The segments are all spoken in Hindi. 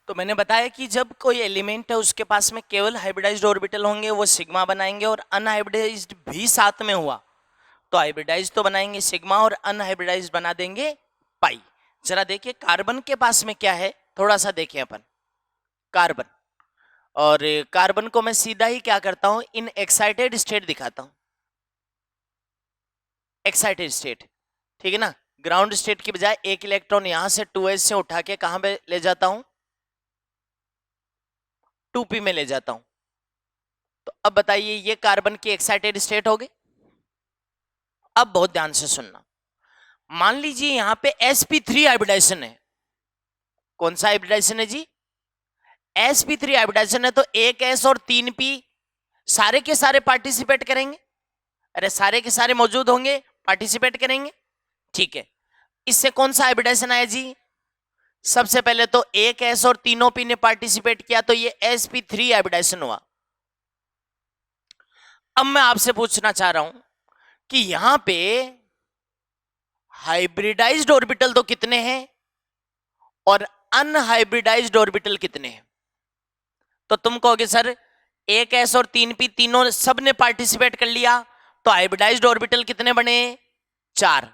तो मैंने बताया कि जब कोई एलिमेंट है उसके पास में केवल हाइब्रिडाइज्ड ऑर्बिटल होंगे वो सिग्मा बनाएंगे, और अनहाइब्रिडाइज्ड भी साथ में हुआ तो हाइब्रिडाइज तो बनाएंगे सिग्मा और अनहाइब्रिडाइज्ड बना देंगे पाई। जरा देखिए कार्बन के पास में क्या है, थोड़ा सा देखें अपन कार्बन। और कार्बन को मैं सीधा ही क्या करता हूं, इन एक्साइटेड स्टेट दिखाता हूं। एक्साइटेड स्टेट, ठीक है ना। ग्राउंड स्टेट की बजाय एक इलेक्ट्रॉन यहां से 2s से उठा के कहां पे ले जाता हूं, 2p में ले जाता हूं। तो अब बताइए ये कार्बन की एक्साइटेड स्टेट होगी। अब बहुत ध्यान से सुनना, मान लीजिए यहां पे sp3 हाइब्रिडाइजेशन है। कौन सा हाइब्रिडाइजेशन है जी, sp3 हाइब्रिडाइजेशन है, तो एक s और 3p सारे के सारे पार्टिसिपेट करेंगे। अरे सारे के सारे मौजूद होंगे, पार्टिसिपेट करेंगे, ठीक है। इससे कौन सा हाइब्रिडाइजेशन आया जी, सबसे पहले तो एक s और तीनों p ने पार्टिसिपेट किया तो ये sp3 हाइब्रिडाइजेशन हुआ। अब मैं आपसे पूछना चाह रहा हूं कि यहां पे हाइब्रिडाइज्ड ऑर्बिटल तो कितने हैं और अनहाइब्रिडाइज्ड ऑर्बिटल कितने हैं। तो तुम कहोगे सर एक s और 3p तीनों सब ने पार्टिसिपेट कर लिया तो हाइब्रिडाइज्ड ऑर्बिटल कितने बने, 4।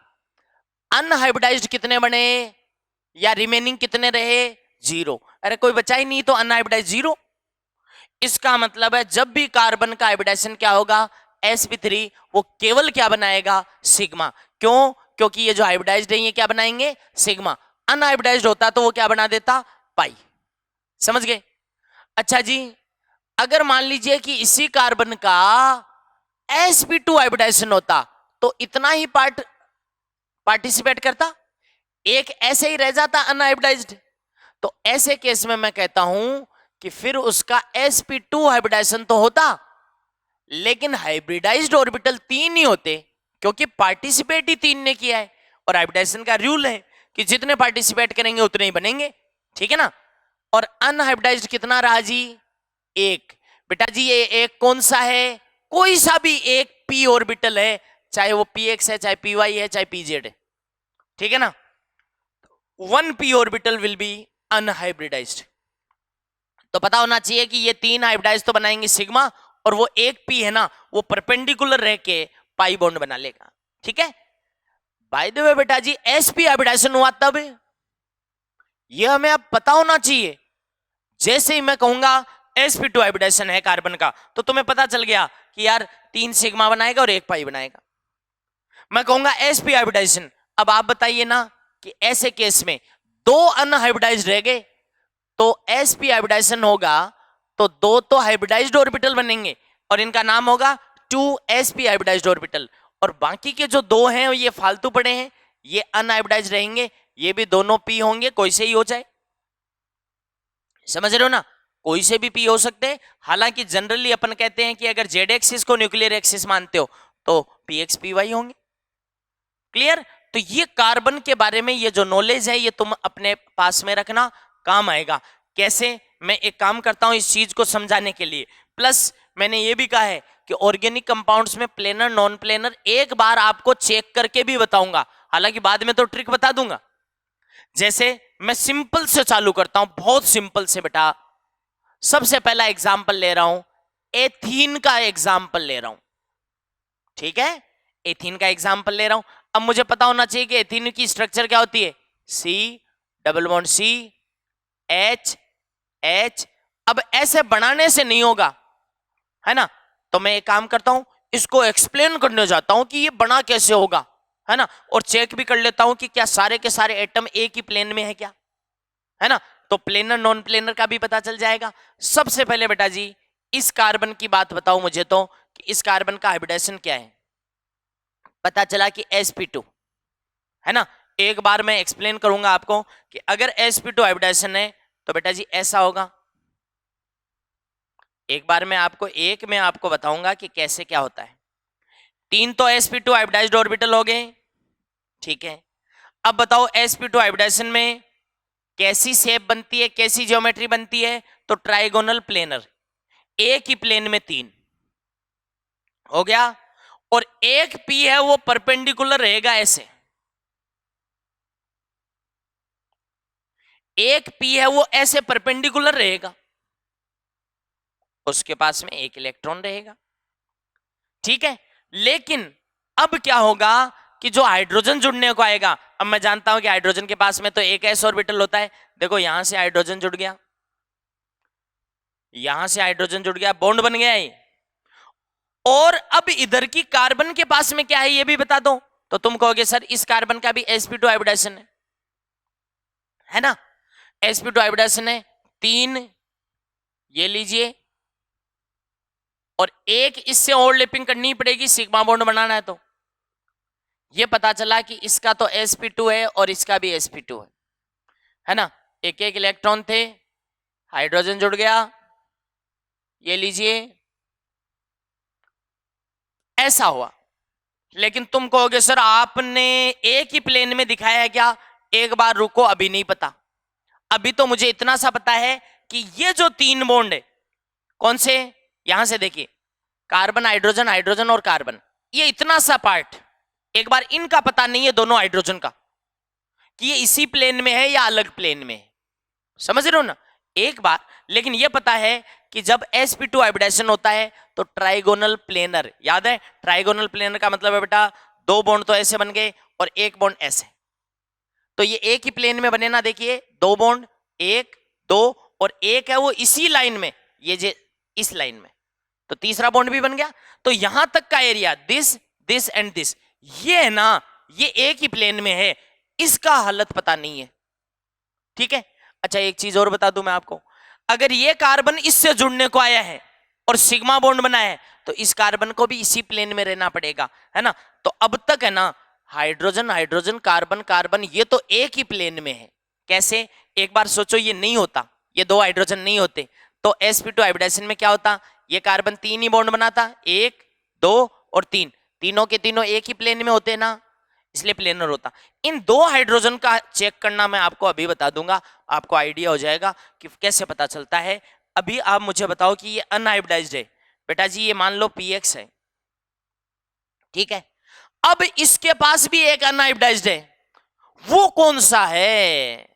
अनहाइब्रिडाइज्ड कितने बने या रिमेनिंग कितने रहे, 0। अरे कोई बचा ही नहीं तो अनहाइब्रिडाइज्ड 0। इसका मतलब है जब भी कार्बन का हाइब्रिडाइजेशन क्या होगा, sp3, वो केवल क्या बनाएगा, सिग्मा। क्यों, क्योंकि ये जो हाइब्रिडाइज्ड है ये क्या बनाएंगे, सिग्मा। अनहाइब्रिडाइज्ड होता तो वो क्या बना देता, पाई। समझ गए। अच्छा जी, अगर मान लीजिए कि इसी कार्बन का sp2 हाइब्रिडाइजेशन होता तो इतना ही पार्टिसिपेट करता, एक ऐसे ही रह जाता अनहाइब्रिडाइज्ड। तो ऐसे केस में मैं कहता हूं कि फिर उसका sp2 हाइब्रिडाइजेशन तो होता लेकिन हाइब्रिडाइज्ड ऑर्बिटल 3 ही होते, क्योंकि पार्टिसिपेट ही 3 ने किया है और हाइब्रिडाइजेशन का रूल है कि जितने पार्टिसिपेट करेंगे उतने ही बनेंगे, ठीक है ना। और अनहाइब्रिडाइज्ड कितना रहा जी, एक। बेटा जी ये एक कौन सा है, कोई सा भी एक p ऑर्बिटल है, चाहे वो px है, चाहे py है, चाहे pz है, ठीक है ना। 1p orbital will be unhybridised. तो पता होना चाहिए कि ये 3 हाइब्रिडाइज तो बनाएंगे सिग्मा, और वो एक p है ना वो परपेंडिकुलर रह के पाई बॉन्ड बना लेगा, ठीक है। बाय द वे बेटा जी sp हाइब्रिडाइजेशन हुआ तब, ये हमें अब पता होना चाहिए। जैसे ही मैं कहूंगा sp2 हाइब्रिडाइजेशन है कार्बन का तो तुम्हें पता चल गया कि यार 3 सिग्मा बनाएगा और एक पाई बनाएगा। मैं कहूंगा sp हाइब्रिडाइजेशन, अब आप बताइए ना कि ऐसे केस में 2 अनहाइब्रिडाइज्ड रह गए तो sp हाइब्रिडाइजेशन होगा तो 2 तो हाइब्रिडाइज्ड ऑर्बिटल बनेंगे और इनका नाम होगा 2sp हाइब्रिडाइज्ड ऑर्बिटल, और बाकी के जो 2 हैं ये फालतू पड़े हैं, ये अनहाइब्रिडाइज्ड रहेंगे, ये भी दोनों p होंगे, कोई से ही हो जाए। समझ रहे हो ना, कोई से भी p हो सकते हैं। हालांकि जनरली अपन कहते हैं कि अगर z एक्सिस को न्यूक्लियर एक्सिस मानते हो तो px py होंगे। क्लियर। तो ये कार्बन के बारे में ये जो नॉलेज है ये तुम अपने पास में रखना, काम आएगा। कैसे, मैं एक काम करता हूं इस चीज को समझाने के लिए, प्लस मैंने ये भी कहा है कि ऑर्गेनिक कंपाउंड्स में प्लेनर नॉन प्लेनर एक बार आपको चेक करके भी बताऊंगा, हालांकि बाद में तो ट्रिक बता दूंगा। जैसे मैं सिंपल से चालू करता हूं, बहुत सिंपल से बेटा। सबसे पहला एग्जाम्पल ले रहा हूं, एथीन का एग्जाम्पल ले रहा हूं, ठीक है। एथीन का एग्जाम्पल ले रहा हूं। अब मुझे पता होना चाहिए कि एथीन की स्ट्रक्चर क्या होती है, C double bond C H H. अब ऐसे बनाने से नहीं होगा, है ना। तो मैं एक काम करता हूं, इसको एक्सप्लेन करने जाता हूं कि ये बना कैसे होगा, है ना, और चेक भी कर लेता हूं कि क्या सारे के सारे एटम एक ही प्लेन में है क्या, है ना। तो प्लेनर नॉन प्लेनर का भी पता चल जाएगा। सबसे पहले बेटा जी इस कार्बन की बात बताओ मुझे तो कि इस कार्बन का हाइब्रिडेशन क्या है। पता चला कि sp2, है ना। एक बार मैं एक्सप्लेन करूंगा आपको कि अगर sp2 हाइब्रिडेशन है तो बेटा जी ऐसा होगा। एक बार मैं आपको बताऊंगा कि कैसे क्या होता है। 3 तो sp2 हाइब्रिडाइज्ड ऑर्बिटल हो गए, ठीक है। अब बताओ sp2 हाइब्रिडेशन में कैसी शेप बनती है, कैसी ज्योमेट्री बनती है, तो ट्राइगोनल प्लेनर, एक ही प्लेन में 3 हो गया, और एक p है वो परपेंडिकुलर रहेगा ऐसे, एक पी है वो ऐसे परपेंडिकुलर रहेगा, उसके पास में एक इलेक्ट्रॉन रहेगा, ठीक है। लेकिन अब क्या होगा कि जो हाइड्रोजन जुड़ने को आएगा, अब मैं जानता हूं कि हाइड्रोजन के पास में तो एक एस ऑर्बिटल होता है, देखो यहां से हाइड्रोजन जुड़ गया, यहां से हाइड्रोजन जुड़ गया, बॉन्ड बन गया है। और अब इधर की कार्बन के पास में क्या है ये भी बता दो, तो तुम कहोगे सर इस कार्बन का भी sp2 हाइब्रिडाइजेशन है ना, sp2 हाइब्रिडाइजेशन है, 3 ये लीजिए, और एक इससे ओवरलैपिंग करनी पड़ेगी सिग्मा बॉन्ड बनाना है। तो ये पता चला कि इसका तो sp2 है और इसका भी sp2 है ना, एक एक इलेक्ट्रॉन थे, हाइड्रोजन जुड़ गया, ये लीजिए, ऐसा हुआ। लेकिन तुम कहोगे सर आपने एक ही प्लेन में दिखाया है क्या, एक बार रुको, अभी नहीं पता। अभी तो मुझे इतना सा पता है कि ये जो 3 बॉन्ड है, कौन से, यहां से देखिए, कार्बन हाइड्रोजन, हाइड्रोजन और कार्बन, ये इतना सा पार्ट, एक बार इनका पता नहीं है दोनों हाइड्रोजन का कि ये इसी प्लेन में है या अलग प्लेन में है, समझ रहे हो ना, एक बार। लेकिन ये पता है कि जब sp2 हाइब्रिडाइजेशन होता है तो ट्राइगोनल प्लेनर, याद है ट्राइगोनल प्लेनर का मतलब है बेटा 2 बॉन्ड तो ऐसे बन गए और 1 बॉन्ड ऐसे, तो ये एक ही प्लेन में बने ना, देखिए 2 बॉन्ड, 1 2 और एक है वो इसी लाइन में, ये जे इस लाइन में, तो तीसरा बॉन्ड भी बन गया। तो यहां तक का area this this and this, ये है ना, ये एक ही प्लेन में है, इसका हालत पता नहीं है, ठीक है। अच्छा एक चीज और बता दूं मैं आपको, अगर ये कार्बन इससे जुड़ने को आया है और सिग्मा बॉन्ड बना है तो इस कार्बन को भी इसी प्लेन में रहना पड़ेगा, है ना। तो अब तक है ना हाइड्रोजन हाइड्रोजन कार्बन कार्बन ये तो एक ही प्लेन में है, कैसे, एक बार सोचो, ये नहीं होता, ये 2 हाइड्रोजन नहीं होते तो sp2 हाइब्रिडाइजेशन में क्या होता, ये कार्बन 3 ही बॉन्ड बनाता, 1 2 और 3, तीनों के तीनों एक ही प्लेन में होते ना, इसलिए प्लेनर होता। इन 2 हाइड्रोजन का चेक करना मैं आपको अभी बता दूंगा, आपको आइडिया हो जाएगा कि कैसे पता चलता है। अभी आप मुझे बताओ कि ये अनहाइब्रिडाइज्ड है, बेटा जी ये मान लो px है, ठीक है। अब इसके पास भी एक अनहाइब्रिडाइज्ड है, वो कौन सा है,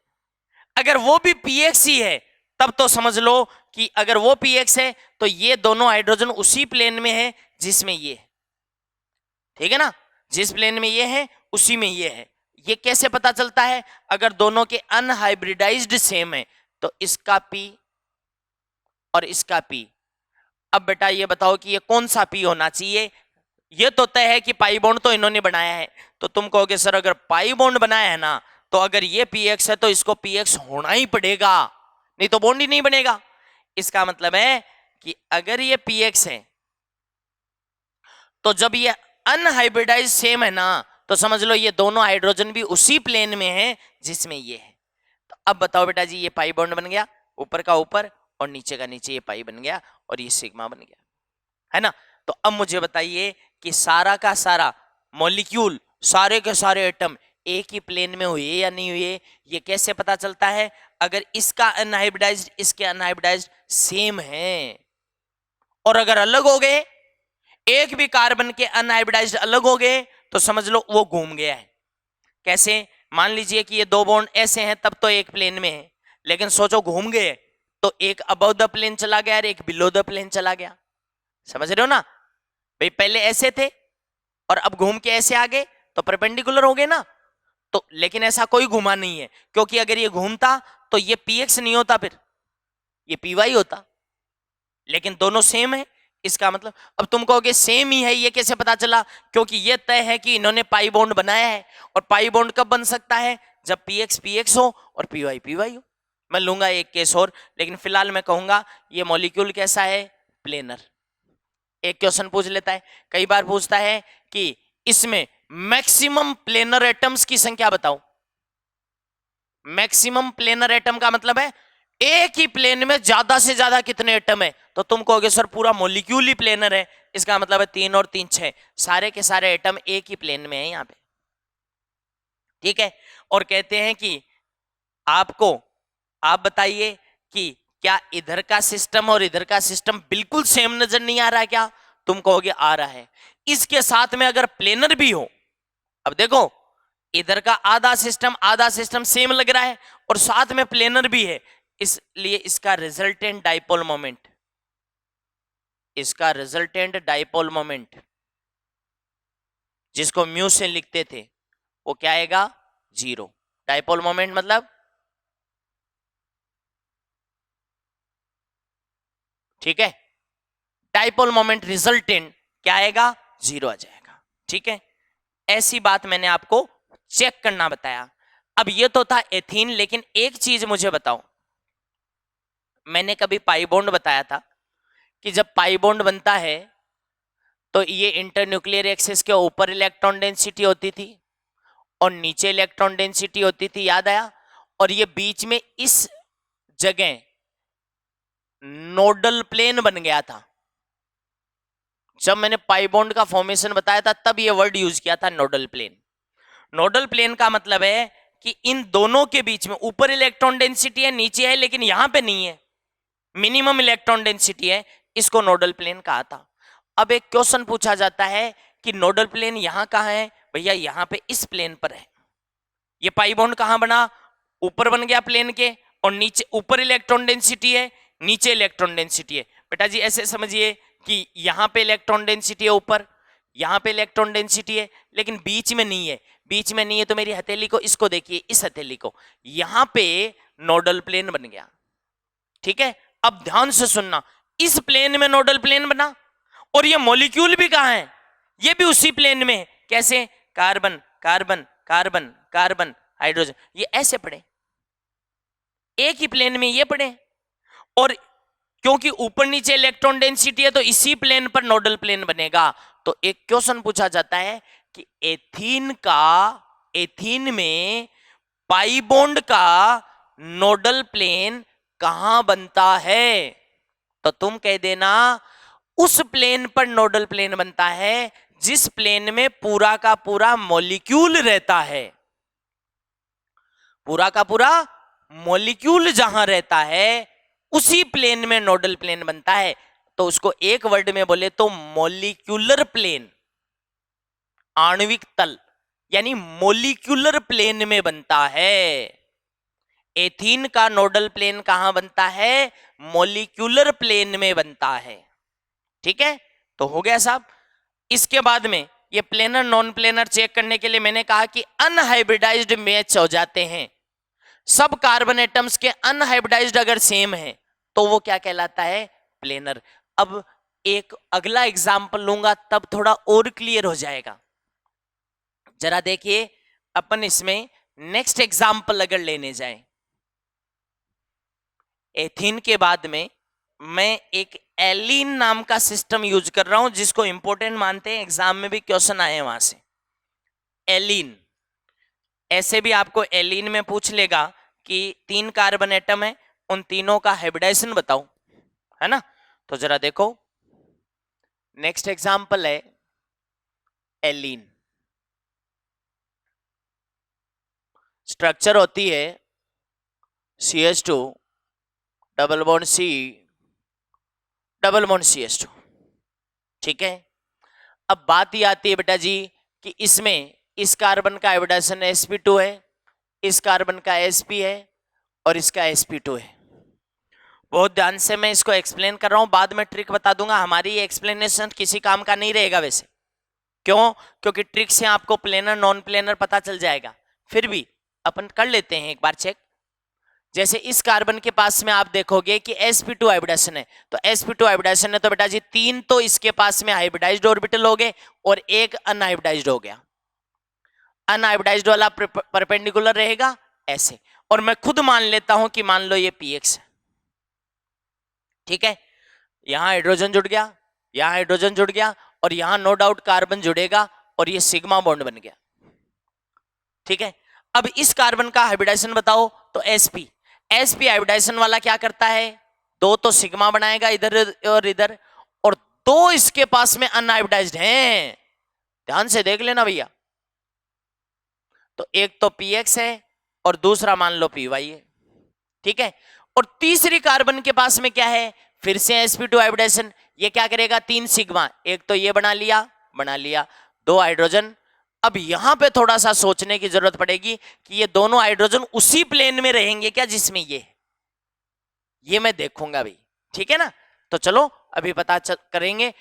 अगर वो भी px ही है तब तो समझ लो कि अगर वो px है तो ये दोनों हाइड्रोजन उसी प्लेन में है जिसमें ये है, ठीक है ना, जिस प्लेन में ये है उसी में ये है। ये कैसे पता चलता है, अगर दोनों के अनहाइब्रिडाइज्ड सेम है तो इसका p और इसका p। अब बेटा ये बताओ कि ये कौन सा p होना चाहिए, ये तो तय है कि पाई बॉन्ड तो इन्होंने बनाया है, तो तुम कहोगे सर अगर पाई बॉन्ड बनाया है ना तो अगर ये px है तो इसको px होना ही पड़ेगा, नहीं तो बॉन्ड ही नहीं बनेगा। इसका मतलब है कि अगर ये px है तो जब ये अनहाइब्रिडाइज सेम है ना तो समझ लो ये दोनों हाइड्रोजन भी उसी प्लेन में है जिसमें ये है। तो अब बताओ बेटा जी, ये पाई बॉन्ड बन गया, ऊपर का ऊपर और नीचे का नीचे, ये पाई बन गया और ये सिग्मा बन गया, है ना। तो अब मुझे बताइए कि सारा का सारा मॉलिक्यूल, सारे के सारे एटम एक ही प्लेन में हुए या नहीं हुए, ये कैसे पता चलता है, अगर इसका अनहाइब्रिडाइज्ड इसके अनहाइब्रिडाइज्ड सेम है, और अगर अलग हो गए, एक भी कार्बन के अनहाइब्रिडाइज्ड अलग हो गए तो समझ लो वो घूम गया है। कैसे, मान लीजिए कि ये 2 बॉन्ड ऐसे हैं तब तो एक प्लेन में है, लेकिन सोचो घूम गए तो एक अबव द प्लेन चला गया और एक बिलो द प्लेन चला गया, समझ रहे हो ना भाई, पहले ऐसे थे और अब घूम के ऐसे आ गए तो परपेंडिकुलर हो गए ना। तो लेकिन ऐसा कोई घुमा नहीं है, क्योंकि अगर ये घूमता तो ये px नहीं होता, फिर ये py होता, लेकिन दोनों सेम है। इसका मतलब, अब तुम कहोगे सेम ही है, ये कैसे पता चला, क्योंकि ये तय है कि इन्होंने पाई बॉन्ड बनाया है, और पाई बॉन्ड कब बन सकता है, जब px px हो और py py हो। मैं लूंगा एक केस और, लेकिन फिलहाल मैं कहूंगा ये मॉलिक्यूल कैसा है, प्लेनर। एक क्वेश्चन पूछ लेता है, कई बार पूछता है कि इसमें मैक्सिमम प्लेनर एटम्स की संख्या बताओ। मैक्सिमम प्लेनर एटम का मतलब है एक ही प्लेन में ज्यादा से ज्यादा कितने एटम है, तो तुम कहोगे सर पूरा मॉलिक्यूल ही प्लेनर है, इसका मतलब है 3 और 3 6, सारे के सारे एटम एक ही प्लेन में है यहां पे, ठीक है। और कहते हैं कि आपको, आप बताइए कि क्या इधर का सिस्टम और इधर का सिस्टम बिल्कुल सेम नजर नहीं आ रहा है क्या, तुम कहोगे आ रहा है। इसके साथ में अगर प्लेनर भी हो, अब देखो इधर का आधा सिस्टम सेम लग रहा है और साथ में प्लेनर भी है, इसलिए इसका रिजल्टेंट डाइपोल मोमेंट जिसको म्यू से लिखते थे वो क्या आएगा, 0। डाइपोल मोमेंट मतलब, ठीक है, डाइपोल मोमेंट रिजल्टेंट क्या आएगा, 0 आ जाएगा। ठीक है, ऐसी बात मैंने आपको चेक करना बताया। अब ये तो था एथीन, लेकिन एक चीज मुझे बताओ, मैंने कभी पाई बॉन्ड बताया था कि जब पाई बॉन्ड बनता है तो ये इंटरन्यूक्लियर एक्सिस के ऊपर इलेक्ट्रॉन डेंसिटी होती थी और नीचे इलेक्ट्रॉन डेंसिटी होती थी, याद आया? और ये बीच में इस जगह नोडल प्लेन बन गया था। जब मैंने पाई बॉन्ड का फॉर्मेशन बताया था तब ये वर्ड यूज किया था, नोडल प्लेन। नोडल प्लेन का मतलब है कि इन दोनों के बीच में ऊपर इलेक्ट्रॉन डेंसिटी है, नीचे है, लेकिन यहां पे नहीं है, मिनिमम इलेक्ट्रॉन डेंसिटी है, इसको नोडल प्लेन कहा था। अब एक क्वेश्चन पूछा जाता है कि नोडल प्लेन यहां कहां है? भैया यहां पे इस प्लेन पर है। ये पाई बॉन्ड कहां बना? ऊपर बन गया प्लेन के, और नीचे ऊपर इलेक्ट्रॉन डेंसिटी है, नीचे इलेक्ट्रॉन डेंसिटी है। बेटा जी ऐसे समझिए कि यहां पे इलेक्ट्रॉन डेंसिटी है ऊपर, यहां पे इलेक्ट्रॉन डेंसिटी है, लेकिन बीच में नहीं है। बीच में नहीं है तो मेरी हथेली को, इसको देखिए, इस हथेली को, यहां पे नोडल प्लेन बन गया। ठीक है, अब ध्यान से सुनना, इस प्लेन में नोडल प्लेन बना और ये मॉलिक्यूल भी कहां है? ये भी उसी प्लेन में है। कैसे? Carbon carbon carbon carbon hydrogen, ये ऐसे पड़े, एक ही प्लेन में ये पड़े। और क्योंकि ऊपर नीचे इलेक्ट्रॉन डेंसिटी है तो इसी प्लेन पर नोडल प्लेन बनेगा। तो एक क्वेश्चन पूछा जाता है कि एथीन में पाई बॉन्ड का नोडल प्लेन कहां बनता है? तो तुम कह देना उस प्लेन पर नोडल प्लेन बनता है जिस प्लेन में पूरा का पूरा मॉलिक्यूल रहता है। पूरा का पूरा मॉलिक्यूल जहां रहता है उसी प्लेन में नोडल प्लेन बनता है। तो उसको एक वर्ड में बोले तो मॉलिक्यूलर प्लेन, आणविक तल, यानी मॉलिक्यूलर प्लेन में बनता है। एथीन का नोडल प्लेन कहां बनता है? मॉलिक्यूलर प्लेन में बनता है। ठीक है, तो हो गया साहब। इसके बाद में ये प्लेनर नॉन प्लेनर चेक करने के लिए मैंने कहा कि अनहाइब्रिडाइज्ड मैच हो जाते हैं। सब कार्बन एटम्स के अनहाइब्रिडाइज्ड अगर सेम है तो वो क्या कहलाता है? प्लेनर। अब एक अगला एग्जांपल लूंगा तब थोड़ा और क्लियर हो जाएगा। जरा देखिए, अपन इसमें नेक्स्ट एग्जांपल अगर लेने जाएं, एथीन के बाद में मैं एक एलीन नाम का सिस्टम यूज कर रहा हूं जिसको इंपॉर्टेंट मानते हैं, एग्जाम में भी क्वेश्चन आए वहां से। एलीन, ऐसे भी आपको एलीन में पूछ लेगा कि 3 कार्बन एटम है, उन तीनों का हाइब्रिडाइजेशन बताओ, है ना? तो जरा देखो, नेक्स्ट एग्जांपल है एलीन। स्ट्रक्चर होती है CH2 double bond C double bond CH2। ठीक है, अब बात ये आती है बेटा जी कि इसमें इस कार्बन का हाइब्रिडाइजेशन sp2 है, इस कार्बन का sp है और इसका sp2 है। बहुत ध्यान से मैं इसको एक्सप्लेन कर रहा हूं, बाद में ट्रिक बता दूंगा। हमारी ये एक्सप्लेनेशन किसी काम का नहीं रहेगा वैसे। क्यों? क्योंकि ट्रिक से आपको प्लेनर नॉन प्लेनर पता चल जाएगा। फिर भी अपन कर लेते हैं एक बार चेक। जैसे इस कार्बन के पास में आप देखोगे कि sp2 हाइब्रिडाइजेशन है, तो sp2 हाइब्रिडाइजेशन है तो बेटा जी 3 तो इसके पास में हाइब्रिडाइज्ड ऑर्बिटल हो गए और एक अनहाइब्रिडाइज्ड हो गया। अनहाइब्रिडाइज्ड वाला परपेंडिकुलर रहेगा ऐसे, और मैं खुद मान लेता हूं कि मान लो ये px है। ठीक है, यहां हाइड्रोजन जुड़ गया, यहां हाइड्रोजन जुड़ गया और यहां नो डाउट कार्बन जुड़ेगा और ये सिग्मा बॉन्ड बन गया। ठीक है, अब इस कार्बन का हाइब्रिडाइजेशन बताओ, तो sp हाइब्रिडाइजेशन वाला क्या करता है? 2 तो सिग्मा बनाएगा इधर और इधर, और 2 इसके पास में अनहाइब्रिडाइज्ड हैं। ध्यान से देख लेना भैया, तो एक तो px है और दूसरा मान लो py है। ठीक है, और तीसरी कार्बन के पास में क्या है? फिर से sp2 हाइब्रिडाइजेशन। ये क्या करेगा? 3 सिग्मा, एक तो ये बना लिया 2 हाइड्रोजन अब यहां पे थोड़ा सा सोचने की जरूरत पड़ेगी कि ये दोनों हाइड्रोजन उसी प्लेन में रहेंगे क्या जिसमें ये मैं देखूंगा भाई, ठीक है ना। तो चलो अभी पता करेंगे।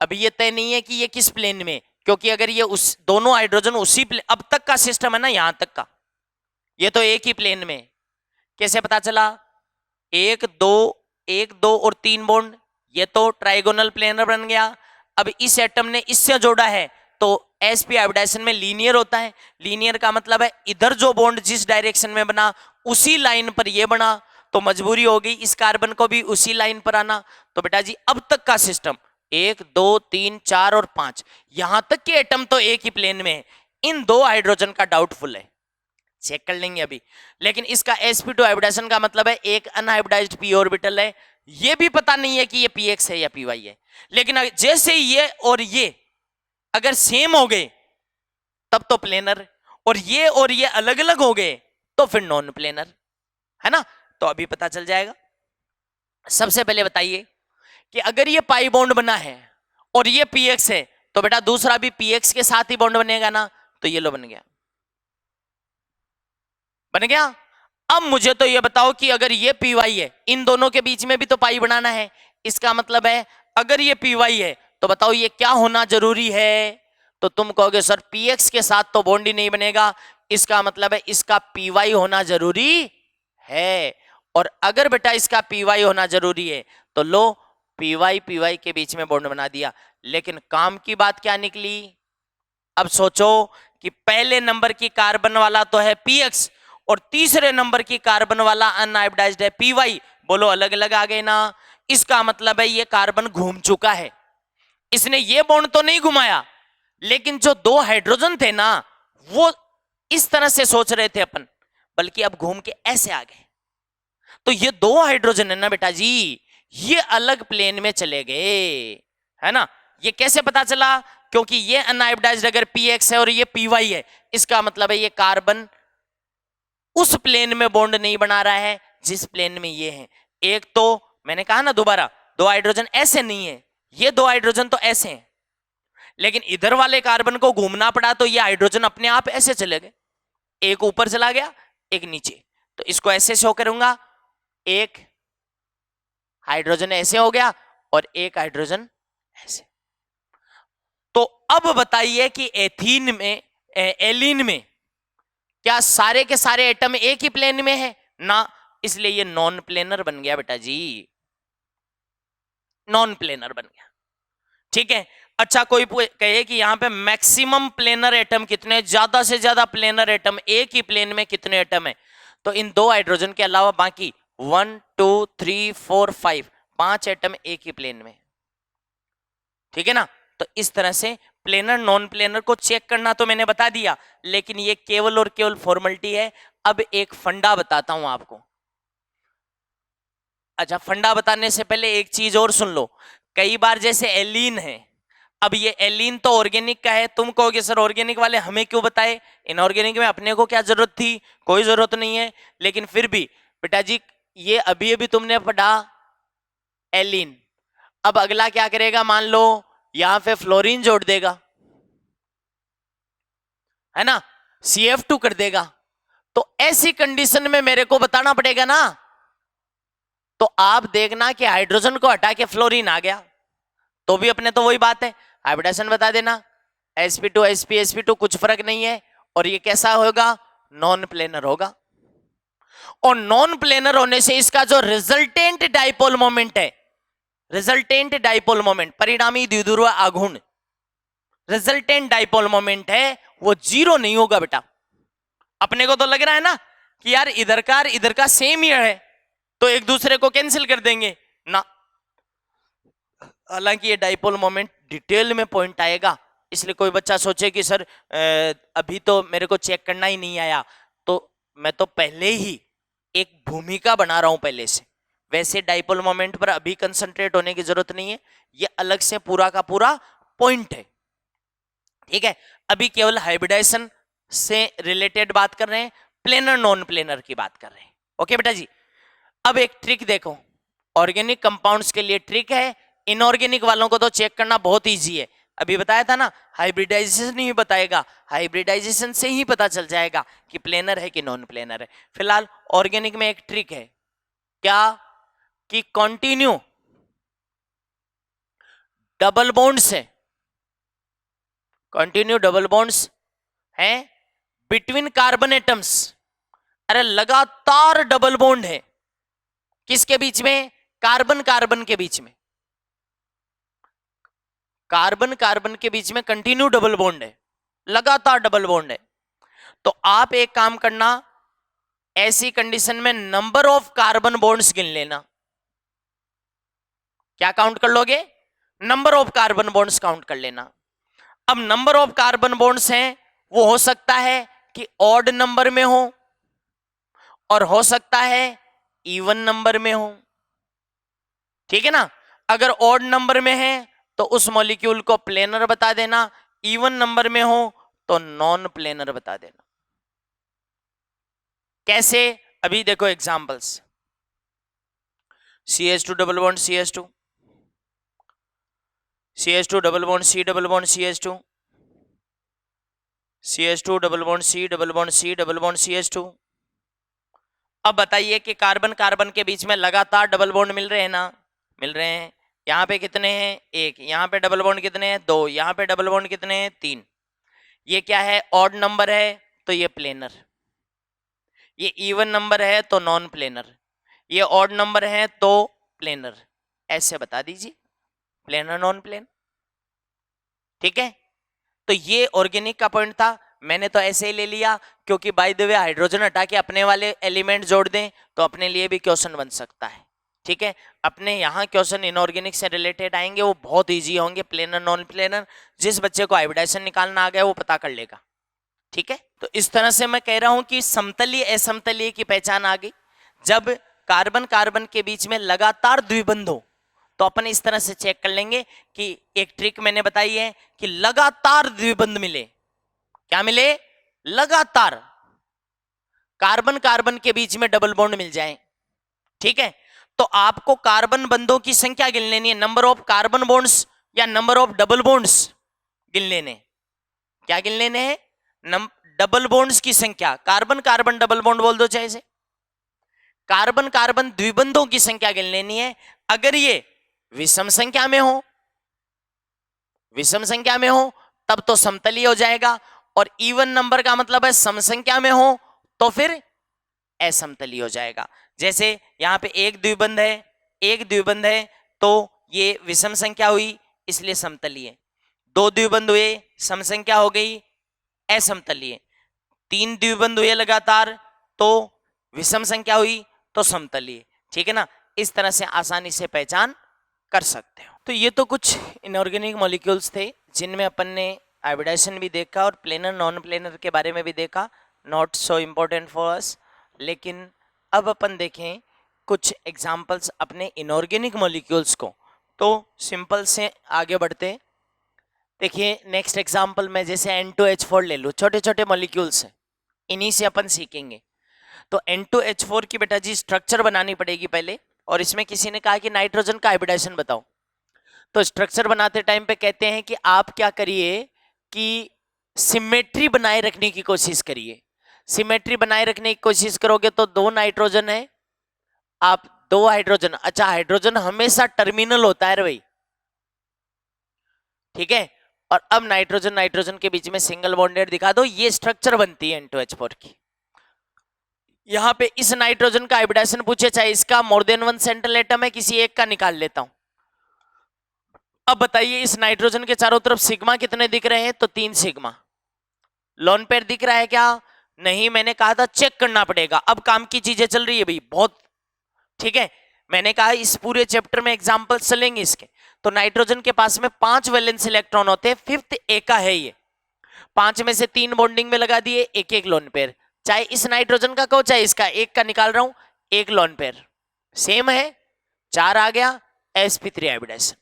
अभी ये तय नहीं है कि ये किस प्लेन में, क्योंकि अगर ये उस दोनों हाइड्रोजन उसी अब तक का सिस्टम है ना, यहां तक का, ये तो एक ही प्लेन में। कैसे पता चला? एक दो और 3 बॉन्ड, ये तो ट्राइगोनल प्लेनर बन गया। अब इस एटम ने इससे जोड़ा है तो sp हाइब्रिडाइजेशन में लीनियर होता है। लीनियर का मतलब है इधर जो बॉन्ड जिस डायरेक्शन में बना उसी लाइन पर ये बना, तो मजबूरी हो गई इस कार्बन को भी उसी लाइन पर आना। तो बेटा जी अब तक का सिस्टम 1 2 3 4 और 5, यहां तक के एटम तो एक ही प्लेन में है। इन 2 हाइड्रोजन का डाउटफुल है, चेक कर लेंगे अभी। लेकिन इसका sp2 हाइब्रिडाइजेशन का मतलब है एक अनहाइब्रिडाइज्ड p ऑर्बिटल है। ये भी पता नहीं है कि ये px है या py है। लेकिन जैसे ये और ये अगर सेम हो गए तब तो प्लेनर, और ये अलग अलग हो गए तो फिर नॉन प्लेनर, है ना। तो अभी पता चल जाएगा। सबसे पहले बताइए कि अगर ये पाई बॉन्ड बना है और ये px है तो बेटा दूसरा भी px के साथ ही बॉन्ड बनेगा ना, तो ये लो बन गया, बन गया। अब मुझे तो ये बताओ कि अगर ये py है, इन दोनों के बीच में भी तो पाई बनाना है। इसका मतलब है अगर ये py है तो बताओ ये क्या होना जरूरी है? तो तुम कहोगे सर px के साथ तो बॉन्ड ही नहीं बनेगा, इसका मतलब है इसका py होना जरूरी है। और अगर बेटा इसका py होना जरूरी है तो लो py के बीच में बॉन्ड बना दिया। लेकिन काम की बात क्या निकली? अब सोचो कि पहले नंबर की कार्बन वाला तो है px और तीसरे नंबर की कार्बन वाला अनहाइब्रिडाइज्ड है py। बोलो अलग अलग आ गए ना। इसका मतलब है ये कार्बन घूम चुका है। इसने ये बॉन्ड तो नहीं घुमाया, लेकिन जो 2 हाइड्रोजन थे ना वो इस तरह से सोच रहे थे अपन, बल्कि अब घूम के ऐसे आ गए। तो ये 2 हाइड्रोजन है ना बेटा जी, ये अलग प्लेन में चले गए, है ना। ये कैसे पता चला? क्योंकि ये अनहाइब्रिडाइज्ड अगर px है और ये py है, इसका मतलब है ये कार्बन उस प्लेन में बॉन्ड नहीं बना रहा है जिस प्लेन में ये है। एक तो मैंने कहा ना दोबारा, 2 हाइड्रोजन ऐसे नहीं है, ये 2 हाइड्रोजन तो ऐसे हैं, लेकिन इधर वाले कार्बन को घूमना पड़ा तो ये हाइड्रोजन अपने आप ऐसे चले गए, एक ऊपर चला गया एक नीचे। तो इसको ऐसे शो करूंगा, एक हाइड्रोजन ऐसे हो गया और एक हाइड्रोजन ऐसे। तो अब बताइए कि एथीन में एलीन में क्या सारे के सारे एटम एक ही प्लेन में है ना, इसलिए ये नॉन प्लेनर बन गया बेटा जी, नॉन प्लेनर बन गया। ठीक है। अच्छा कोई कहे कि यहां पे मैक्सिमम प्लेनर एटम कितने, ज्यादा से ज्यादा प्लेनर एटम एक ही प्लेन में कितने एटम है? तो इन 2 हाइड्रोजन के अलावा बाकी 1 2 3 4 5 5 एटम एक ही प्लेन में, ठीक है ना। तो इस तरह से प्लेनर नॉन प्लेनर को चेक करना तो मैंने बता दिया, लेकिन ये केवल और केवल फॉर्मेलिटी है। अब एक फंडा बताता हूं आपको। अच्छा फंडा बताने से पहले एक चीज और सुन लो। कई बार जैसे एलीन है, अब ये एलीन तो ऑर्गेनिक का है, तुम कहोगे सर ऑर्गेनिक वाले हमें क्यों बताए, इनऑर्गेनिक में अपने को क्या जरूरत थी? कोई जरूरत नहीं है। लेकिन फिर भी बेटा जी ये अभी अभी तुमने पढ़ा एलीन, अब अगला क्या करेगा? मान लो यहां पे फ्लोरीन जोड़ देगा, है ना, CF2 कर देगा, तो ऐसी कंडीशन में मेरे को बताना पड़ेगा ना। तो आप देखना कि हाइड्रोजन को हटा के फ्लोरीन आ गया तो भी अपने तो वही बात है, हाइब्रिडाइजेशन बता देना, sp2 sp कुछ फर्क नहीं है। और ये कैसा होगा? नॉन प्लेनर होगा। और नॉन प्लेनर होने से इसका जो रिजल्टेंट डाइपोल मोमेंट है, रिजल्टेंट डाइपोल मोमेंट परिणामी द्विध्रुव आघूर्ण, रिजल्टेंट डाइपोल मोमेंट है वो 0 नहीं होगा बेटा। अपने को तो लग रहा है ना कि यार इधर का सेम ही है तो एक दूसरे को कैंसिल कर देंगे ना, हालांकि ये डाइपोल मोमेंट डिटेल में पॉइंट आएगा। इसलिए कोई बच्चा सोचे कि सर अभी तो मेरे को चेक करना ही नहीं आया, तो मैं तो पहले ही एक भूमिका बना रहा हूं पहले से। वैसे डाइपोल मोमेंट पर अभी कंसंट्रेट होने की जरूरत नहीं है, ये अलग से पूरा का पूरा पॉइंट है, ठीक है। अभी केवल हाइब्रिडाइजेशन से रिलेटेड बात कर रहे हैं, प्लेनर नॉन प्लेनर की बात कर रहे हैं। ओके बेटा जी। अब एक ट्रिक देखो, ऑर्गेनिक कंपाउंड्स के लिए ट्रिक है, इनऑर्गेनिक वालों को तो चेक करना बहुत इजी है। अभी बताया था ना, हाइब्रिडाइजेशन ही बताएगा, हाइब्रिडाइजेशन से ही पता चल जाएगा कि प्लेनर है कि नॉन प्लेनर है। फिलहाल ऑर्गेनिक में एक ट्रिक है, क्या कि कंटिन्यू डबल बॉन्ड्स है, कंटिन्यू डबल बॉन्ड्स हैं बिटवीन कार्बन एटम्स। अरे लगातार डबल बॉन्ड है, किसके बीच में? कार्बन कार्बन के बीच में, कार्बन कार्बन के बीच में कंटिन्यू डबल बॉन्ड है, लगातार डबल बॉन्ड है। तो आप एक काम करना, ऐसी कंडीशन में नंबर ऑफ कार्बन बॉन्ड्स गिन लेना। क्या काउंट कर लोगे? Number of carbon bonds count कर लेना। अब नंबर ऑफ कार्बन बॉन्ड्स हैं, वो हो सकता है कि ऑड नंबर में हो और हो सकता है इवन नंबर में हो, ठीक है ना। अगर ऑड नंबर में है तो उस मॉलिक्यूल को प्लेनर बता देना, इवन नंबर में हो तो नॉन प्लेनर बता देना। कैसे? अभी देखो examples, CH2 double bond CH2, CH2 double bond C double bond CH2, CH2 double bond C double bond C double bond CH2। अब बताइए कि कार्बन कार्बन के बीच में लगातार डबल बॉन्ड मिल रहे हैं ना? मिल रहे हैं। यहाँ पे कितने हैं? एक। यहाँ पे डबल बॉन्ड कितने हैं? दो। यहाँ पे डबल बॉन्ड कितने हैं? तीन। ये क्या है? ऑड नंबर है तो ये प्लेनर, ये इवन नंबर है तो नॉन प्लेनर, ये ऑड नंबर है तो प्लेनर। ऐसे बता दीजिए, प्लेनर नॉन प्लेन, ठीक है। तो ये ऑर्गेनिक का पॉइंट था, मैंने तो ऐसे ही ले लिया क्योंकि बाय द वे हाइड्रोजन हटा के अपने वाले एलिमेंट जोड़ दें तो अपने लिए भी क्वेश्चन बन सकता है, ठीक है। अपने यहाँ क्वेश्चन इनऑर्गेनिक से रिलेटेड आएंगे, वो बहुत इजी होंगे, प्लेनर नॉन प्लेनर। जिस बच्चे को हाइब्रिडाइजेशन निकालना आ गया वो पता कर लेगा, ठीक है। तो इस तरह से मैं कह रहा हूं कि समतलीय असमतलीय की पहचान आ गई। जब कार्बन कार्बन के बीच में लगातार द्विबंध हो तो अपन इस तरह से चेक कर लेंगे कि एक ट्रिक मैंने बताई है कि लगातार द्विबंध मिले। क्या मिले? लगातार कार्बन कार्बन के बीच में डबल बॉन्ड मिल जाए, ठीक है। तो आपको कार्बन बंधों की संख्या गिन लेनी है, नंबर ऑफ कार्बन बॉन्ड्स या नंबर ऑफ डबल बॉन्ड्स गिन लेने। क्या गिन लेने हैं? डबल बॉन्ड्स की संख्या, कार्बन कार्बन डबल बॉन्ड बोल दो चाहे से, कार्बन कार्बन द्विबंधों की संख्या गिन लेनी है। अगर ये विषम संख्या में हो, विषम संख्या में हो तब तो समतलीय हो जाएगा, और इवन नंबर का मतलब है सम संख्या में हो तो फिर असमतलीय हो जाएगा। जैसे यहां पे एक द्विबंध है, एक द्विबंध है तो ये विषम संख्या हुई इसलिए समतलीय, दो द्विबंध हुए सम संख्या हो गई असमतलीय, तीन द्विबंध हुए लगातार तो विषम संख्या हुई तो समतलीय, ठीक है ना। इस तरह से आसानी से पहचान कर सकते हो। तो ये तो कुछ इनऑर्गेनिक मॉलिक्यूल्स थे जिनमें अपन ने हाइब्रिडाइजेशन भी देखा और प्लेनर नॉन प्लेनर के बारे में भी देखा, not so important for us. लेकिन अब अपन देखें कुछ एग्जाम्पल्स अपने इनऑर्गेनिक मॉलिक्यूल्स को, तो सिंपल से आगे बढ़ते। देखिए नेक्स्ट एग्जाम्पल में जैसे N2H4 ले लूँ, छोटे छोटे मॉलिक्यूल्स हैं, इन्हीं से अपन सीखेंगे। तो N2H4 की बेटा जी स्ट्रक्चर बनानी पड़ेगी पहले, और इसमें किसी ने कहा कि नाइट्रोजन का हाइब्रिडाइजेशन बताओ। तो स्ट्रक्चर बनाते टाइम पे कहते हैं कि आप क्या करिए कि सिमेट्री बनाए रखने की कोशिश करिए। सिमेट्री बनाए रखने की कोशिश करोगे तो दो नाइट्रोजन है, आप दो हाइड्रोजन, अच्छा हाइड्रोजन हमेशा टर्मिनल होता है भाई, ठीक है। और अब नाइट्रोजन नाइट्रोजन के बीच में सिंगल बॉन्डेड दिखा दो, ये स्ट्रक्चर बनती है N2H4 की। यहां पे इस नाइट्रोजन का हाइब्रिडाइजेशन पूछे, चाहे इसका more than one central atom है, किसी एक का निकाल लेता हूं। अब बताइए इस नाइट्रोजन के चारों तरफ सिग्मा कितने दिख रहे हैं? तो 3 सिग्मा। लोन पेयर दिख रहा है क्या? नहीं, मैंने कहा था चेक करना पड़ेगा। अब काम की चीजें चल रही है भाई बहुत, ठीक है। मैंने कहा इस पूरे चैप्टर में एग्जांपल चलेंगे इसके। तो नाइट्रोजन के पास में 5 वैलेंस इलेक्ट्रॉन होते हैं, फिफ्थ एका है ये, 5 में से 3 बॉन्डिंग में लगा दिए, एक एक लोन पेयर। चाहे इस नाइट्रोजन का कहो चाहे इसका, एक का निकाल रहा हूं, एक लोन पेयर सेम है, 4 आ गया sp3 हाइब्रिडाइजेशन।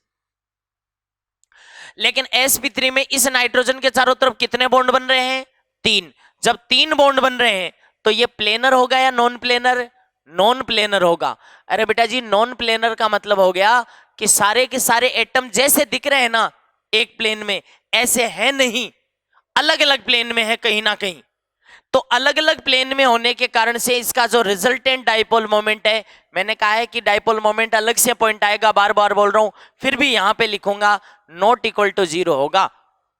लेकिन sp3 में इस नाइट्रोजन के चारों तरफ कितने बॉन्ड बन रहे हैं? 3। जब 3 बॉन्ड बन रहे हैं तो ये प्लेनर होगा या नॉन प्लेनर? नॉन प्लेनर होगा। अरे बेटा जी नॉन प्लेनर का मतलब हो गया कि सारे के सारे एटम जैसे दिख रहे हैं ना, एक प्लेन में, ऐसे है नहीं, अलग अलग प्लेन में है कहीं ना कहीं। तो अलग अलग प्लेन में होने के कारण से इसका जो रिजल्टेंट डाइपोल मोमेंट है, मैंने कहा है कि डाइपोल मोमेंट अलग से पॉइंट आएगा, बार बार बोल रहा हूं, फिर भी यहां पे लिखूंगा नॉट इक्वल टू जीरो होगा,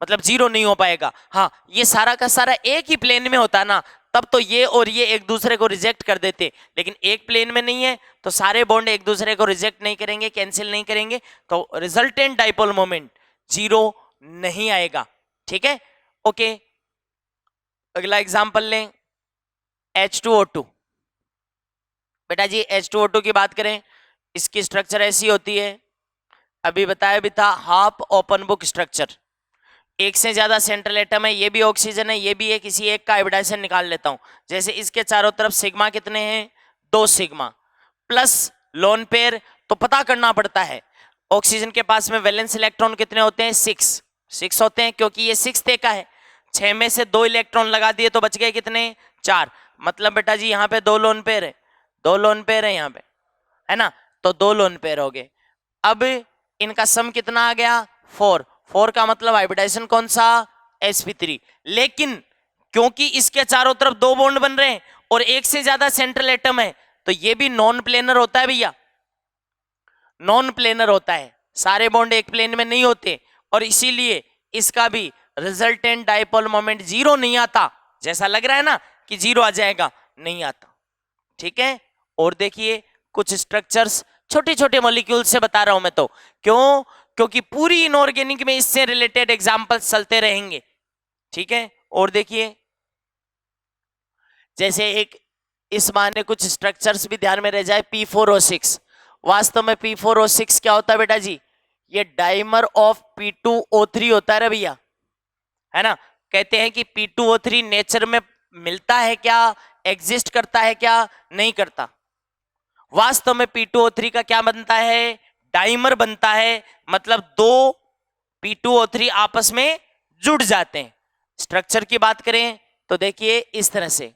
मतलब जीरो नहीं हो पाएगा। हाँ, ये सारा का सारा एक ही प्लेन में होता ना, तब तो ये और ये एक दूसरे को रिजेक्ट कर देते, लेकिन एक प्लेन में नहीं है तो सारे बॉन्ड एक दूसरे को रिजेक्ट नहीं करेंगे, कैंसिल नहीं करेंगे, तो रिजल्टेंट डाइपोल मोमेंट जीरो नहीं आएगा। ठीक है, ओके। अगला एग्जांपल लें, H2O2। बेटा जी H2O2 की बात करें, इसकी स्ट्रक्चर ऐसी होती है, अभी बताया भी था, हाफ ओपन बुक स्ट्रक्चर, एक से ज्यादा सेंट्रल एटम है, ये भी ऑक्सीजन है, ये भी है, किसी एक का हाइब्रिडाइजेशन निकाल लेता हूं। जैसे इसके चारों तरफ सिग्मा कितने हैं, 2 सिग्मा प्लस लोन पेयर, तो पता करना पड़ता है ऑक्सीजन के पास में वैलेंस इलेक्ट्रॉन कितने होते हैं, 6 होते हैं, क्योंकि ये 6 का है, 6 में से 2 इलेक्ट्रॉन लगा दिए तो बच गए कितने, 4। मतलब बेटा जी यहाँ पे 2 लोन पेयर है, 2 लोन पेयर है यहाँ पे, है ना, तो 2 लोन पेयर हो गए। अब इनका सम कितना आ गया, 4 का मतलब हाइब्रिडाइजेशन कौन सा, sp3। लेकिन क्योंकि इसके चारों तरफ 2 बॉन्ड बन रहे हैं और एक से ज्यादा सेंट्रल एटम है, तो ये भी नॉन प्लेनर होता है भैया, नॉन प्लेनर होता है, सारे बॉन्ड एक प्लेन में नहीं होते, और इसीलिए इसका भी रिजल्टेंट डाइपोल मोमेंट जीरो नहीं आता। जैसा लग रहा है ना कि जीरो आ जाएगा, नहीं आता। ठीक है, और देखिए कुछ स्ट्रक्चर्स छोटे छोटे मॉलिक्यूल से बता रहा हूं मैं, तो क्यों, क्योंकि पूरी इनऑर्गेनिक में इससे रिलेटेड एग्जांपल्स चलते रहेंगे। ठीक है, और देखिए जैसे एक इस बहाने कुछ स्ट्रक्चर्स भी ध्यान में रह जाए, P4O6। वास्तव में P4O6 क्या होता है बेटा जी, ये डाइमर ऑफ P2O3 होता है भैया, है ना। कहते हैं कि P2O3 नेचर में मिलता है क्या, एग्जिस्ट करता है क्या, नहीं करता। वास्तव में P2O3 का क्या बनता है, डाइमर बनता है, मतलब 2 P2O3 आपस में जुड़ जाते हैं। स्ट्रक्चर की बात करें तो देखिए इस तरह से,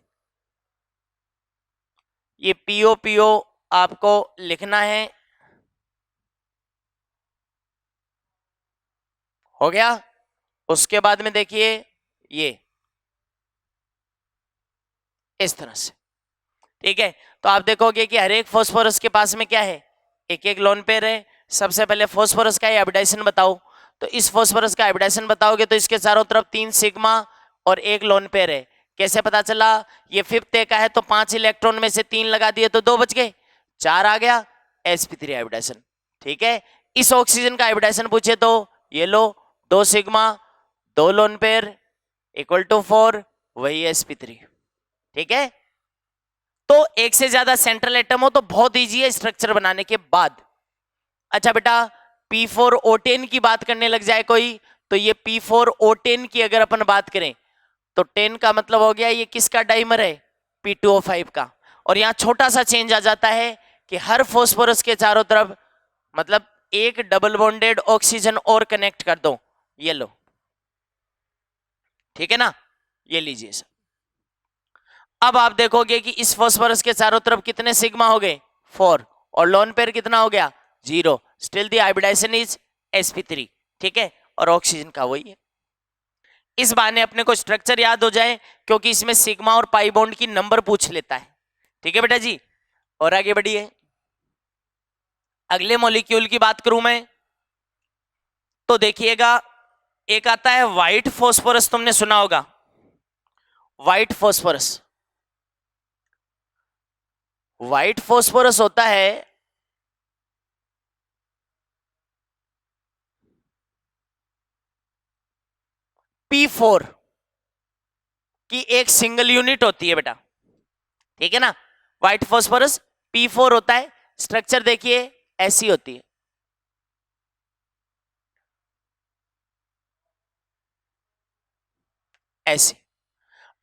ये PO आपको लिखना है, हो गया। उसके बाद में देखिए ये इस तरह से, ठीक है। तो आप देखोगे कि हर एक फास्फोरस के पास में क्या है, एक एक लोन पेयर है। सबसे पहले फास्फोरस का हाइब्रिडाइजेशन बताओ, तो इस फास्फोरस का हाइब्रिडाइजेशन बताओगे तो इसके चारों तरफ 3 सिग्मा और एक लोन पेयर है। कैसे पता चला, ये 5th का है तो 5 इलेक्ट्रॉन में से 3 लगा दिए तो 2 बच गए, 4 आ गया, sp3 हाइब्रिडाइजेशन। ठीक है, इस ऑक्सीजन का हाइब्रिडाइजेशन पूछे तो ये लो, 2 sigma 2 lone pair equal to 4, वही sp3। ठीक है, तो एक से ज्यादा सेंट्रल एटम हो तो बहुत इजी है स्ट्रक्चर बनाने के बाद। अच्छा बेटा, P4O10 की बात करने लग जाए कोई, तो ये P4O10 की अगर अपन बात करें तो 10 का मतलब हो गया ये किसका डाइमर है, P2O5 का। और यहां छोटा सा चेंज आ जाता है कि हर फास्फोरस के चारों तरफ मतलब एक डबल बॉन्डेड ऑक्सीजन और कनेक्ट कर दो, ये लो। ठीक है ना, ये लीजिए सर। अब आप देखोगे कि इस फास्फोरस के चारों तरफ कितने सिग्मा हो गए, 4, और लोन पेयर कितना हो गया, 0। Still the hybridization is sp3। ठीक है, और ऑक्सीजन का वही है। इस बहाने अपने को स्ट्रक्चर याद हो जाए, क्योंकि इसमें सिग्मा और पाई बॉन्ड की नंबर पूछ लेता है। ठीक है बेटा जी, और आगे बढ़िए। अगले मॉलिक्यूल की बात करूं मैं तो देखिएगा, एक आता है व्हाइट फास्फोरस, तुमने सुना होगा व्हाइट फास्फोरस। व्हाइट फास्फोरस होता है P4 की एक सिंगल यूनिट होती है बेटा। ठीक है ना, व्हाइट फास्फोरस P4 होता है। स्ट्रक्चर देखिए ऐसी होती है, ऐसी।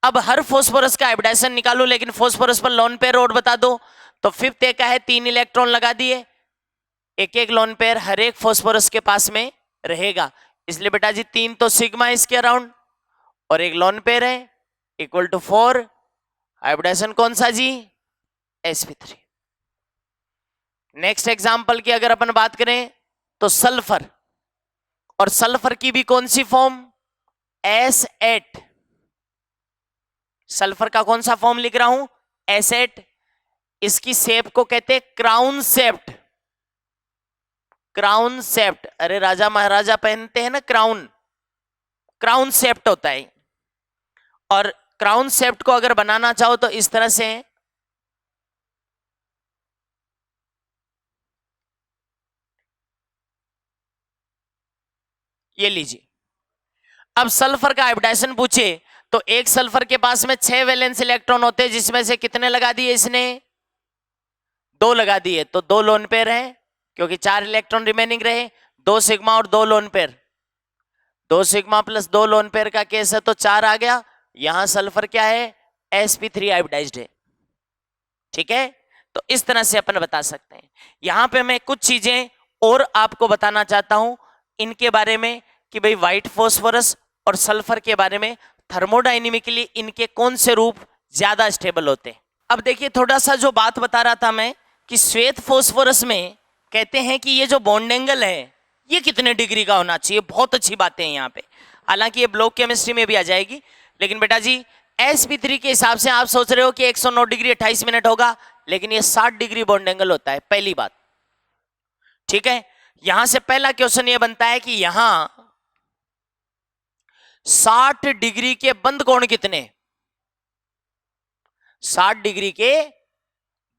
अब हर फास्फोरस का हाइब्रिडाइजेशन निकालो, लेकिन फास्फोरस पर लोन पेयर और बता दो, तो 5th का है 3 इलेक्ट्रॉन लगा दिए, एक एक लोन पेयर हर एक फास्फोरस के पास में रहेगा। इसलिए बेटा जी 3 तो सिग्मा इसके अराउंड और एक लोन पेयर है इक्वल टू 4। हाइब्रिडाइजेशन कौन सा जी, sp3। नेक्स्ट एग्जांपल की अगर अपन बात करें तो सल्फर, और सल्फर की भी कौन सी फॉर्म, S8। सल्फर का कौन सा फॉर्म लिख रहा हूं, S8। इसकी शेप को कहते हैं क्राउन शेप्ड। क्राउन शेप्ड, अरे राजा महाराजा पहनते हैं ना क्राउन, क्राउन शेप्ड होता है। और क्राउन शेप्ड को अगर बनाना चाहो तो इस तरह से, ये लीजिए। अब सल्फर का हाइब्रिडाइजेशन पूछे तो एक सल्फर के पास में 6 वैलेंस इलेक्ट्रॉन होते हैं, जिसमें से कितने लगा दिए इसने, 2 लगा दिए, तो 2 लोन पेयर हैं, क्योंकि 4 इलेक्ट्रॉन रिमेनिंग रहे। 2 सिग्मा और 2 lone pair, 2 sigma plus 2 lone pair का केस है तो 4 आ गया। यहां सल्फर क्या है, sp3 हाइब्रिडाइज्ड है। ठीक है, तो इस तरह से अपन बता सकते हैं। यहां पे मैं कुछ चीजें और आपको बताना चाहता हूं इनके बारे में कि भाई व्हाइट फास्फोरस और सल्फर के बारे में थर्मोडायनेमिकली इनके कौन से रूप ज्यादा स्टेबल होते हैं। अब देखिए थोड़ा सा जो बात बता रहा था मैं कि श्वेत फास्फोरस में कहते हैं कि ये जो बॉन्ड एंगल है ये कितने डिग्री का होना चाहिए। बहुत अच्छी बातें हैं यहाँ पे, हालांकि ये ब्लॉक केमिस्ट्री में भी आ जाएगी, लेकिन बेटा जी sp3 के हिसाब से आप सोच रहे हो कि 109 डिग्री 28 मिनट होगा, लेकिन ये 60 डिग्री बॉन्ड एंगल होता है, पहली बात। ठीक है, यहां से पहला क्वेश्चन ये बनता है कि यहां 60 डिग्री के बंद कोण कितने, 60 डिग्री के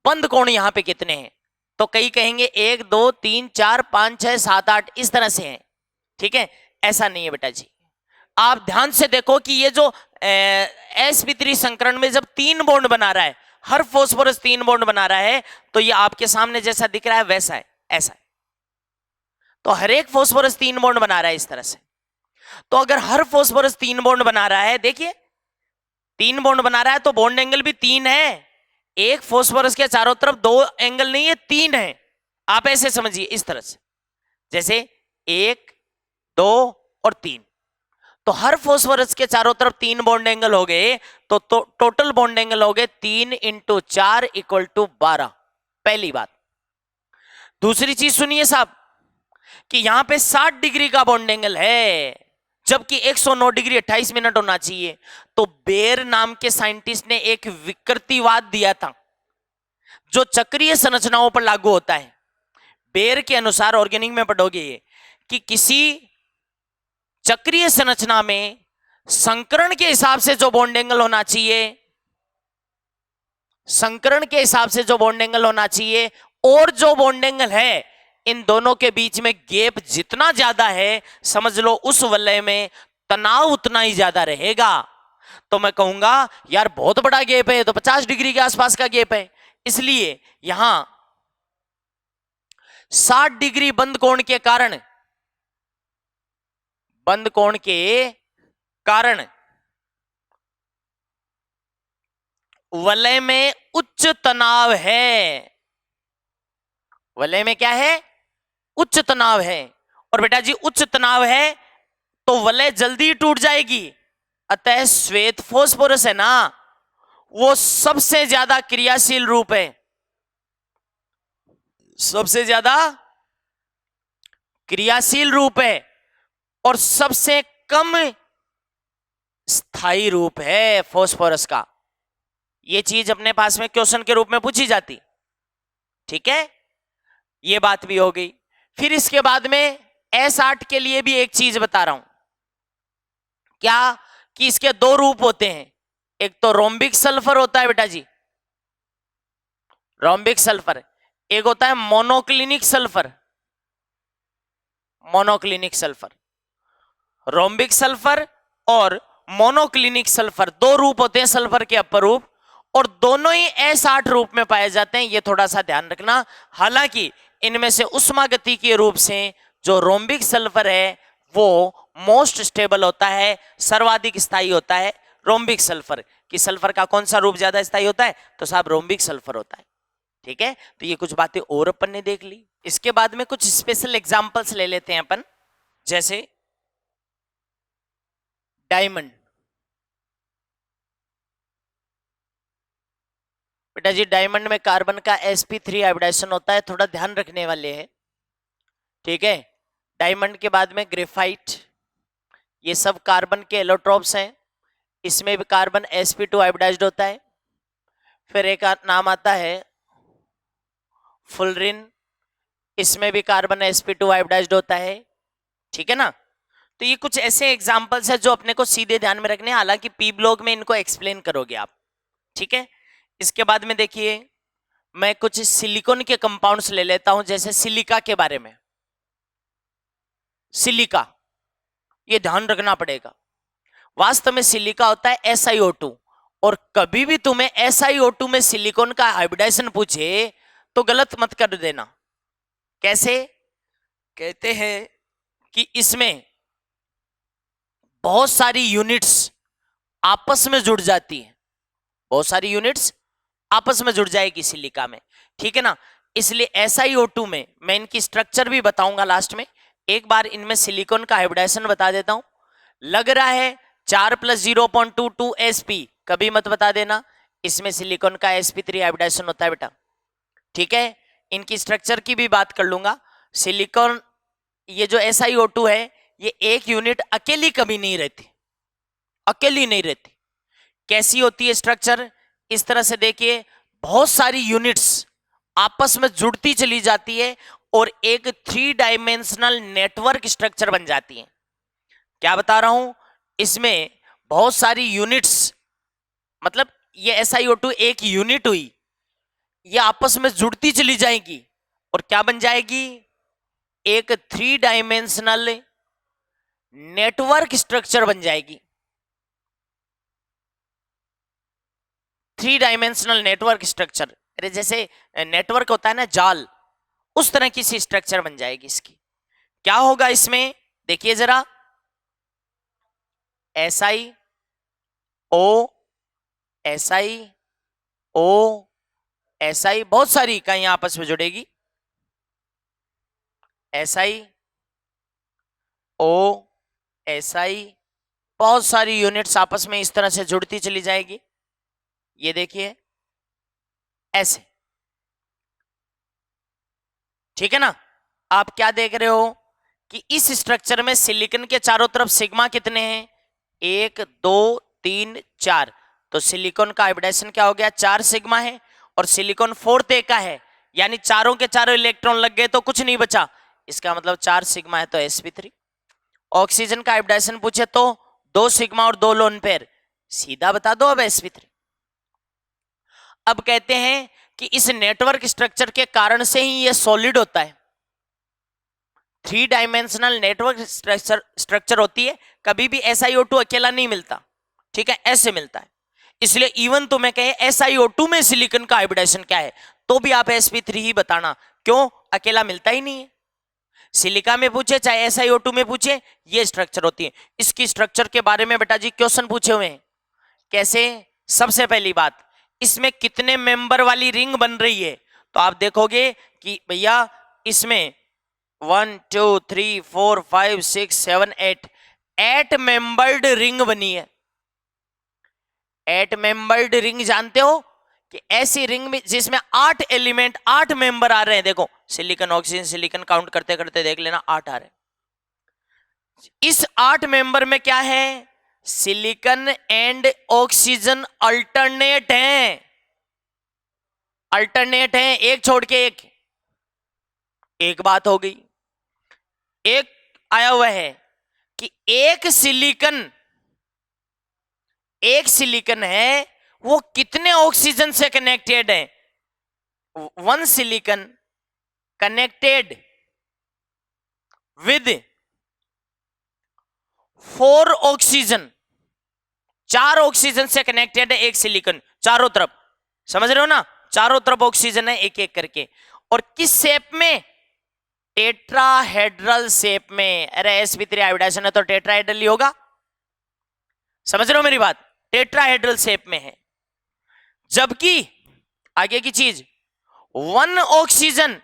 बंद कोण यहां पे कितने हैं, तो कई कहेंगे 1 2 3 4 5 6 7 8 इस तरह से हैं। ठीक है, ऐसा नहीं है बेटा जी। आप ध्यान से देखो कि ये जो sp3 संकरण में जब 3 बॉन्ड बना रहा है, हर फास्फोरस 3 बॉन्ड बना रहा है, तो ये आपके सामने जैसा दिख रहा है वैसा है, ऐसा है। तो हर एक फास्फोरस 3 बॉन्ड बना रहा है इस तरह से। तो अगर हर फास्फोरस 3 बॉन्ड बना रहा है, देखिए 3 बॉन्ड बना रहा है तो बॉन्ड एंगल भी 3 है। एक फास्फोरस के चारों तरफ 2 एंगल नहीं है, 3 है। आप ऐसे समझिए इस तरह से, जैसे 1 2 और 3। तो हर फास्फोरस के चारों तरफ 3 बॉन्ड एंगल हो गए, तो टोटल बॉन्ड एंगल हो गए 3 × 4 = 12। पहली बात। दूसरी चीज सुनिए साहब कि यहां पे 60 डिग्री का बॉन्ड एंगल है, जबकि 109 डिग्री 28 मिनट होना चाहिए। तो बेयर नाम के साइंटिस्ट ने एक विकृतिवाद दिया था जो चक्रीय संरचनाओं पर लागू होता है। बेयर के अनुसार, ऑर्गेनिक में पढ़ोगे ये, कि किसी चक्रीय संरचना में संकरण के हिसाब से जो बॉन्ड एंगल होना चाहिए, संकरण के हिसाब से जो बॉन्ड एंगल होना चाहिए और जो बॉन्ड एंगल है, इन दोनों के बीच में गैप जितना ज्यादा है, समझ लो उस वलय में तनाव उतना ही ज्यादा रहेगा। तो मैं कहूंगा यार बहुत बड़ा गैप है, तो 50 डिग्री के आसपास का गैप है। इसलिए यहां 60 डिग्री बंद कोण के कारण, बंद कोण के कारण वलय में उच्च तनाव है। वलय में क्या है, उच्च तनाव है। और बेटा जी उच्च तनाव है तो वलय जल्दी टूट जाएगी। अतः श्वेत फास्फोरस है ना, वो सबसे ज्यादा क्रियाशील रूप है, सबसे ज्यादा क्रियाशील रूप है और सबसे कम स्थायी रूप है फास्फोरस का। ये चीज अपने पास में क्वेश्चन के रूप में पूछी जाती। ठीक है, ये बात भी हो गई। फिर इसके बाद में S8 के लिए भी एक चीज बता रहा हूं, क्या कि इसके 2 रूप होते हैं। एक तो रोम्बिक सल्फर होता है बेटा जी, रोम्बिक सल्फर। एक होता है monoclinic sulphur, monoclinic sulphur. Rhombic sulphur और मोनोक्लिनिक सल्फर 2 रूप होते हैं सल्फर के अपर रूप, और दोनों ही S8 रूप में पाए जाते हैं। ये थोड़ा सा ध्यान रखना। हालांकि इनमें से उष्मागति के रूप से जो रोम्बिक सल्फर है वो मोस्ट स्टेबल होता है, सर्वाधिक स्थायी होता है रोम्बिक सल्फर। कि सल्फर का कौन सा रूप ज्यादा स्थायी होता है, तो साहब रोम्बिक सल्फर होता है। ठीक है, तो ये कुछ बातें और अपन ने देख ली। इसके बाद में कुछ स्पेशल एग्जांपल्स ले लेते हैं अपन, जैसे डायमंड। बेटा जी डायमंड में कार्बन का sp3 हाइब्रिडाइजेशन होता है, थोड़ा ध्यान रखने वाले हैं। ठीक है, डायमंड के बाद में ग्रेफाइट, ये सब कार्बन के एलोट्रोप्स हैं, इसमें भी कार्बन sp2 हाइब्रिडाइज्ड होता है। फिर एक नाम आता है फुलरिन, इसमें भी कार्बन sp2 हाइब्रिडाइज्ड होता है, ठीक है ना। तो ये कुछ ऐसे एग्जांपल्स है जो अपने को सीधे ध्यान में रखने हैं, हालांकि पी ब्लॉग में इनको एक्सप्लेन करोगे आप, ठीक है। इसके बाद में देखिए मैं कुछ सिलिकॉन के कंपाउंड्स ले लेता हूं, जैसे सिलिका के बारे में। सिलिका, ये ध्यान रखना पड़ेगा, वास्तव में सिलिका होता है SiO2, और कभी भी तुम्हें SiO2 में सिलिकॉन का हाइब्रिडाइजेशन पूछे तो गलत मत कर देना। कैसे? कहते हैं कि इसमें बहुत सारी यूनिट्स आपस में जुड़ जाती हैं, बहुत सारी यूनिट्स आपस में जुड़ जाएगी सिलिका में, ठीक है ना। इसलिए SiO2 में मैं इनकी स्ट्रक्चर भी बताऊंगा लास्ट में। एक बार इनमें सिलिकॉन का हाइब्रिडाइजेशन बता देता हूं। लग रहा है 4 + 0.22 sp, कभी मत बता देना, इसमें सिलिकॉन का sp3 हाइब्रिडाइजेशन होता है बेटा, ठीक है। इनकी स्ट्रक्चर की भी बात कर लूंगा। सिलिकॉन, ये जो SiO2 है, ये एक यूनिट अकेली कभी नहीं रहती, अकेली नहीं रहती। कैसी होती है स्ट्रक्चर? इस तरह से देखिए, बहुत सारी यूनिट्स आपस में जुड़ती चली जाती है और एक 3 डायमेंशनल नेटवर्क स्ट्रक्चर बन जाती है। क्या बता रहा हूं? इसमें बहुत सारी यूनिट्स, मतलब ये SiO2 एक यूनिट हुई, ये आपस में जुड़ती चली जाएगी और क्या बन जाएगी? एक 3 डायमेंशनल नेटवर्क स्ट्रक्चर बन जाएगी। 3 डायमेंशनल नेटवर्क स्ट्रक्चर, अरे जैसे नेटवर्क होता है ना, जाल, उस तरह की सी स्ट्रक्चर बन जाएगी इसकी। क्या होगा इसमें? देखिए जरा, SiO, SiO, Si, बहुत सारी इकाइयां आपस में जुड़ेगी, SiO, Si, बहुत सारी यूनिट्स आपस में इस तरह से जुड़ती चली जाएगी। ये देखिए ऐसे, ठीक है ना। आप क्या देख रहे हो कि इस स्ट्रक्चर में सिलिकॉन के चारों तरफ सिग्मा कितने हैं? 1 2 3 4, तो सिलिकॉन का हाइब्रिडाइजेशन क्या हो गया? 4 सिग्मा है, और सिलिकॉन 4th ए का है, यानी चारों के चारों इलेक्ट्रॉन लग गए तो कुछ नहीं बचा, इसका मतलब 4 सिग्मा है तो sp3। ऑक्सीजन का हाइब्रिडाइजेशन पूछे तो 2 सिग्मा और 2 लोन पेयर, सीधा बता दो अब sp3। अब कहते हैं कि इस नेटवर्क स्ट्रक्चर के कारण से ही यह सॉलिड होता है। 3 डायमेंशनल नेटवर्क स्ट्रक्चर होती है, कभी भी SiO2 अकेला नहीं मिलता, ठीक है, ऐसे मिलता है। इसलिए इवन तो मैं कहे SiO2 में सिलिकॉन का हाइब्रिडाइजेशन क्या है, तो भी आप sp3 ही बताना, क्यों? अकेला मिलता ही नहीं है। सिलिका में पूछे चाहे SiO2 में पूछे, ये स्ट्रक्चर होती है। इसकी स्ट्रक्चर के बारे में बेटा जी क्वेश्चन पूछे हुए हैं। कैसे? सबसे पहली बात, इसमें कितने मेंबर वाली रिंग बन रही है? तो आप देखोगे कि भैया इसमें 1 2 3 4 5 6 7 8 मेंबर्ड रिंग बनी है। 8 मेंबर्ड रिंग जानते हो कि ऐसी रिंग में जिसमें 8 एलिमेंट, 8 मेंबर आ रहे हैं। देखो सिलिकॉन, ऑक्सीजन, सिलिकॉन काउंट करते करते देख लेना, 8 आ रहे हैं। इस 8 मेंबर में क्या है? सिलिकॉन एंड ऑक्सीजन अल्टरनेट हैं, अल्टरनेट हैं, एक छोड़ के एक। एक बात हो गई। एक आया हुआ है कि एक सिलिकॉन है, वो कितने ऑक्सीजन से कनेक्टेड है? 1 silicon connected with 4 oxygen, 4 oxygen से कनेक्टेड है एक सिलिकॉन, चारों तरफ, समझ रहे हो ना, चारों तरफ ऑक्सीजन है एक एक करके। और किस शेप में? टेट्राहेड्रल शेप में। अरे sp3 हाइब्रिडाइजेशन है तो टेट्राहेड्रल ही होगा, समझ रहे हो मेरी बात? टेट्राहेड्रल शेप में है। जबकि आगे की चीज, 1 ऑक्सीजन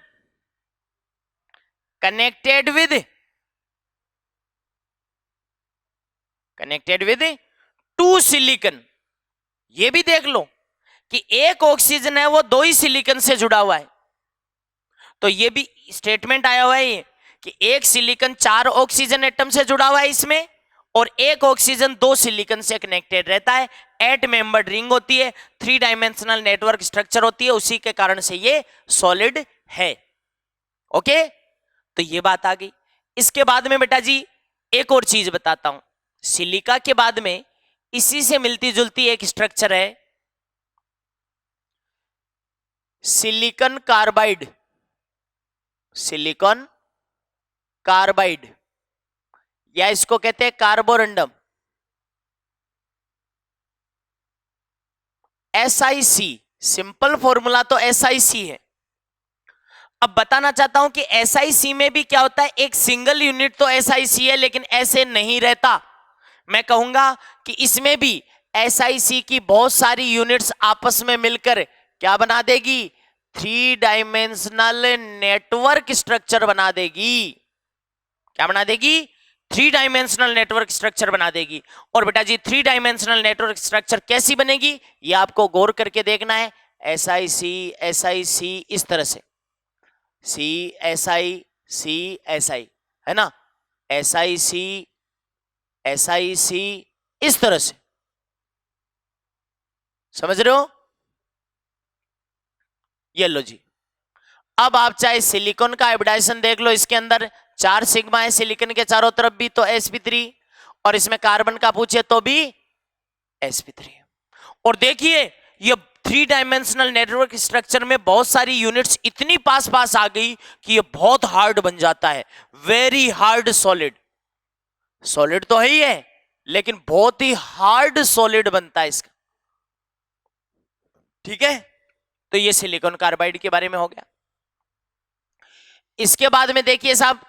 कनेक्टेड विद 2 सिलिकॉन। ये भी देख लो कि एक ऑक्सीजन है वो 2 ही सिलिकॉन से जुड़ा हुआ है। तो ये भी स्टेटमेंट आया हुआ है कि एक सिलिकॉन 4 ऑक्सीजन एटम से जुड़ा हुआ है इसमें, और एक ऑक्सीजन 2 सिलिकॉन से कनेक्टेड रहता है, 8 मेंबर्ड रिंग होती है, 3 डायमेंशनल नेटवर्क स्ट्रक्चर होती है, उसी के कारण से ये सॉलिड है। ओके, तो ये बात आ गई। इसके बाद में बेटा जी एक और चीज बताता हूं। सिलिका के बाद में इसी से मिलती जुलती एक स्ट्रक्चर है सिलिकॉन कार्बाइड। सिलिकॉन कार्बाइड या इसको कहते हैं कार्बोरंडम, SiC। सिंपल फॉर्मूला तो SiC है। अब बताना चाहता हूं कि SiC में भी क्या होता है, एक सिंगल यूनिट तो SiC है, लेकिन ऐसे नहीं रहता। मैं कहूंगा कि इसमें भी SiC की बहुत सारी यूनिट्स आपस में मिलकर क्या बना देगी, 3 डायमेंशनल नेटवर्क स्ट्रक्चर बना देगी। क्या बना देगी, 3 डायमेंशनल नेटवर्क स्ट्रक्चर बना देगी। और बेटा जी 3 डायमेंशनल नेटवर्क स्ट्रक्चर कैसी बनेगी, ये आपको गौर करके देखना है। SiC इस तरह से, Si है ना, SiC इस तरह से, समझ रहे हो? ये लो जी। अब आप चाहे सिलिकॉन का हाइब्रिडाइजेशन देख लो, इसके अंदर 4 सिग्मा है सिलिकॉन के चारों तरफ भी, तो sp3, और इसमें कार्बन का पूछे तो भी sp3। और देखिए ये 3 डायमेंशनल नेटवर्क स्ट्रक्चर में बहुत सारी यूनिट्स इतनी पास पास आ गई कि ये बहुत हार्ड बन जाता है, वेरी हार्ड सॉलिड। सॉलिड तो है ही है, लेकिन बहुत ही हार्ड सॉलिड बनता है इसका। ठीक है, तो ये सिलिकॉन कार्बाइड के बारे में हो गया। इसके बाद में देखिए साहब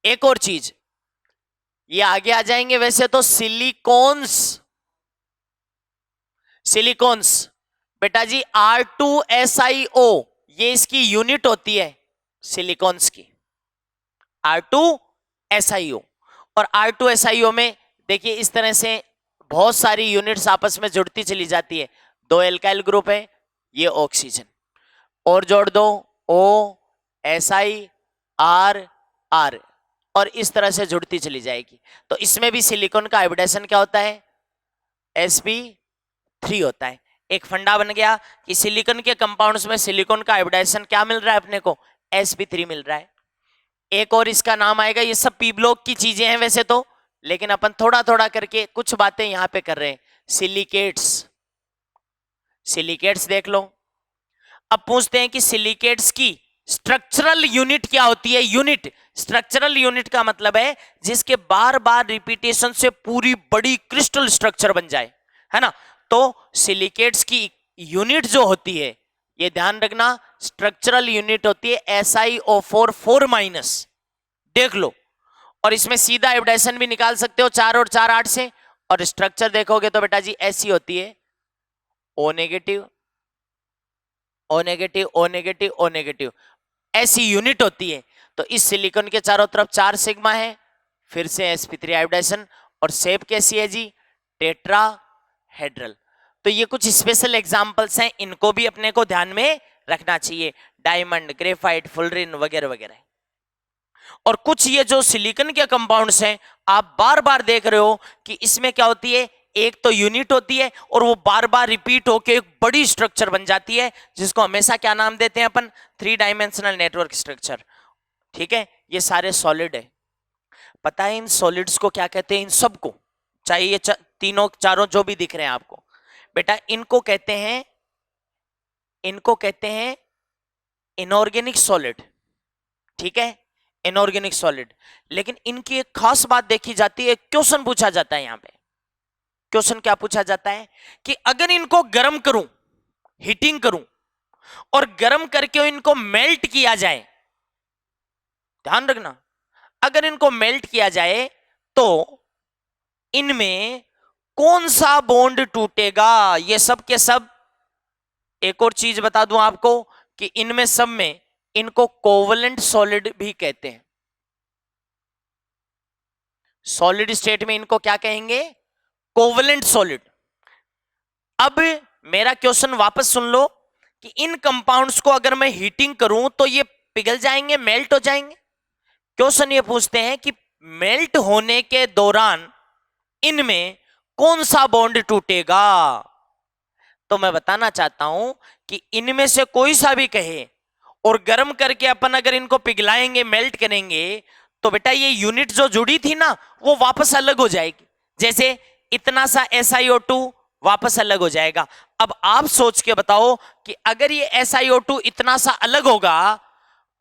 एक और चीज, ये आगे आ जाएंगे वैसे तो सिलिकॉन्स बेटा जी R2SiO, ये इसकी यूनिट होती है सिलिकॉन्स की, R2SiO। और R2SiO में देखिए इस तरह से बहुत सारी यूनिट्स आपस में जुड़ती चली जाती है। 2 एल्काइल ग्रुप है, ये ऑक्सीजन, और जोड़ दो OSi R, और इस तरह से जुड़ती चली जाएगी। तो इसमें भी सिलिकॉन का हाइब्रिडेशन क्या होता है, sp3 होता है। एक फंडा बन गया कि सिलिकॉन के कंपाउंड्स में सिलिकॉन का हाइब्रिडेशन क्या मिल रहा है अपने को, sp3 मिल रहा है। एक और इसका नाम आएगा, ये सब पी ब्लॉक की चीजें हैं वैसे तो, लेकिन अपन थोड़ा थोड़ा करके कुछ बातें यहां पे कर रहे हैं। सिलिकेट्स देख लो। अब पूछते हैं कि सिलिकेट्स की स्ट्रक्चरल यूनिट क्या होती है। यूनिट, स्ट्रक्चरल यूनिट का मतलब है जिसके बार बार रिपीटेशन से पूरी बड़ी क्रिस्टल स्ट्रक्चर बन जाए, है ना। तो सिलिकेट्स की यूनिट जो होती है, ये ध्यान रखना, स्ट्रक्चरल यूनिट होती है SiO4 4-, देख लो। और इसमें सीधा हाइब्रिडेशन भी निकाल सकते हो 4 और 4 8 से। और स्ट्रक्चर देखोगे तो बेटा जी ऐसी होती है, O negative O negative O negative O negative, ऐसी यूनिट होती है। तो इस सिलिकॉन के चारों तरफ 4 सिग्मा है, फिर से sp3 हाइब्रिडेशन, और शेप कैसी है जी, टेट्राहेड्रल। तो ये कुछ स्पेशल एग्जांपल्स हैं, इनको भी अपने को ध्यान में रखना चाहिए, डायमंड, ग्रेफाइट, फुलरिन वगैरह वगैरह। और कुछ ये जो सिलिकॉन के कंपाउंड्स हैं, आप बार बार देख रहे हो कि इसमें क्या होती है, एक तो यूनिट होती है और वो बार बार रिपीट होके एक बड़ी स्ट्रक्चर बन जाती है, जिसको हमेशा क्या नाम देते हैं अपन, 3 डायमेंशनल नेटवर्क स्ट्रक्चर। ठीक है, ये सारे सॉलिड है। पता है इन सॉलिड्स को क्या कहते हैं, इन सबको, चाहे ये तीनों चारों जो भी दिख रहे हैं आपको, बेटा इनको कहते हैं इनऑर्गेनिक सॉलिड। ठीक है, इनऑर्गेनिक सॉलिड। लेकिन इनकी एक खास बात देखी जाती है, क्वेश्चन पूछा जाता है यहां पे। क्वेश्चन क्या पूछा जाता है कि अगर इनको गर्म करूं, हीटिंग करूं, और गर्म करके इनको मेल्ट किया जाए, ध्यान रखना, अगर इनको मेल्ट किया जाए तो इनमें कौन सा बॉन्ड टूटेगा। ये सब के सब, एक और चीज बता दूं आपको कि इनमें सब में इनको कोवलेंट सॉलिड भी कहते हैं। सॉलिड स्टेट में इनको क्या कहेंगे, कोवलेंट सॉलिड। अब मेरा क्वेश्चन वापस सुन लो कि इन कंपाउंड्स को अगर मैं हीटिंग करूं तो ये पिघल जाएंगे, मेल्ट हो जाएंगे। क्वेश्चन ये पूछते हैं कि मेल्ट होने के दौरान इनमें कौन सा बॉन्ड टूटेगा। तो मैं बताना चाहता हूं कि इनमें से कोई सा भी कहे और गर्म करके अपन अगर इनको पिघलाएंगे, मेल्ट करेंगे, तो बेटा ये यूनिट जो जुड़ी थी ना वो वापस अलग हो जाएगी। जैसे इतना सा SiO2 वापस अलग हो जाएगा। अब आप सोच के बताओ कि अगर ये SiO2 इतना सा अलग होगा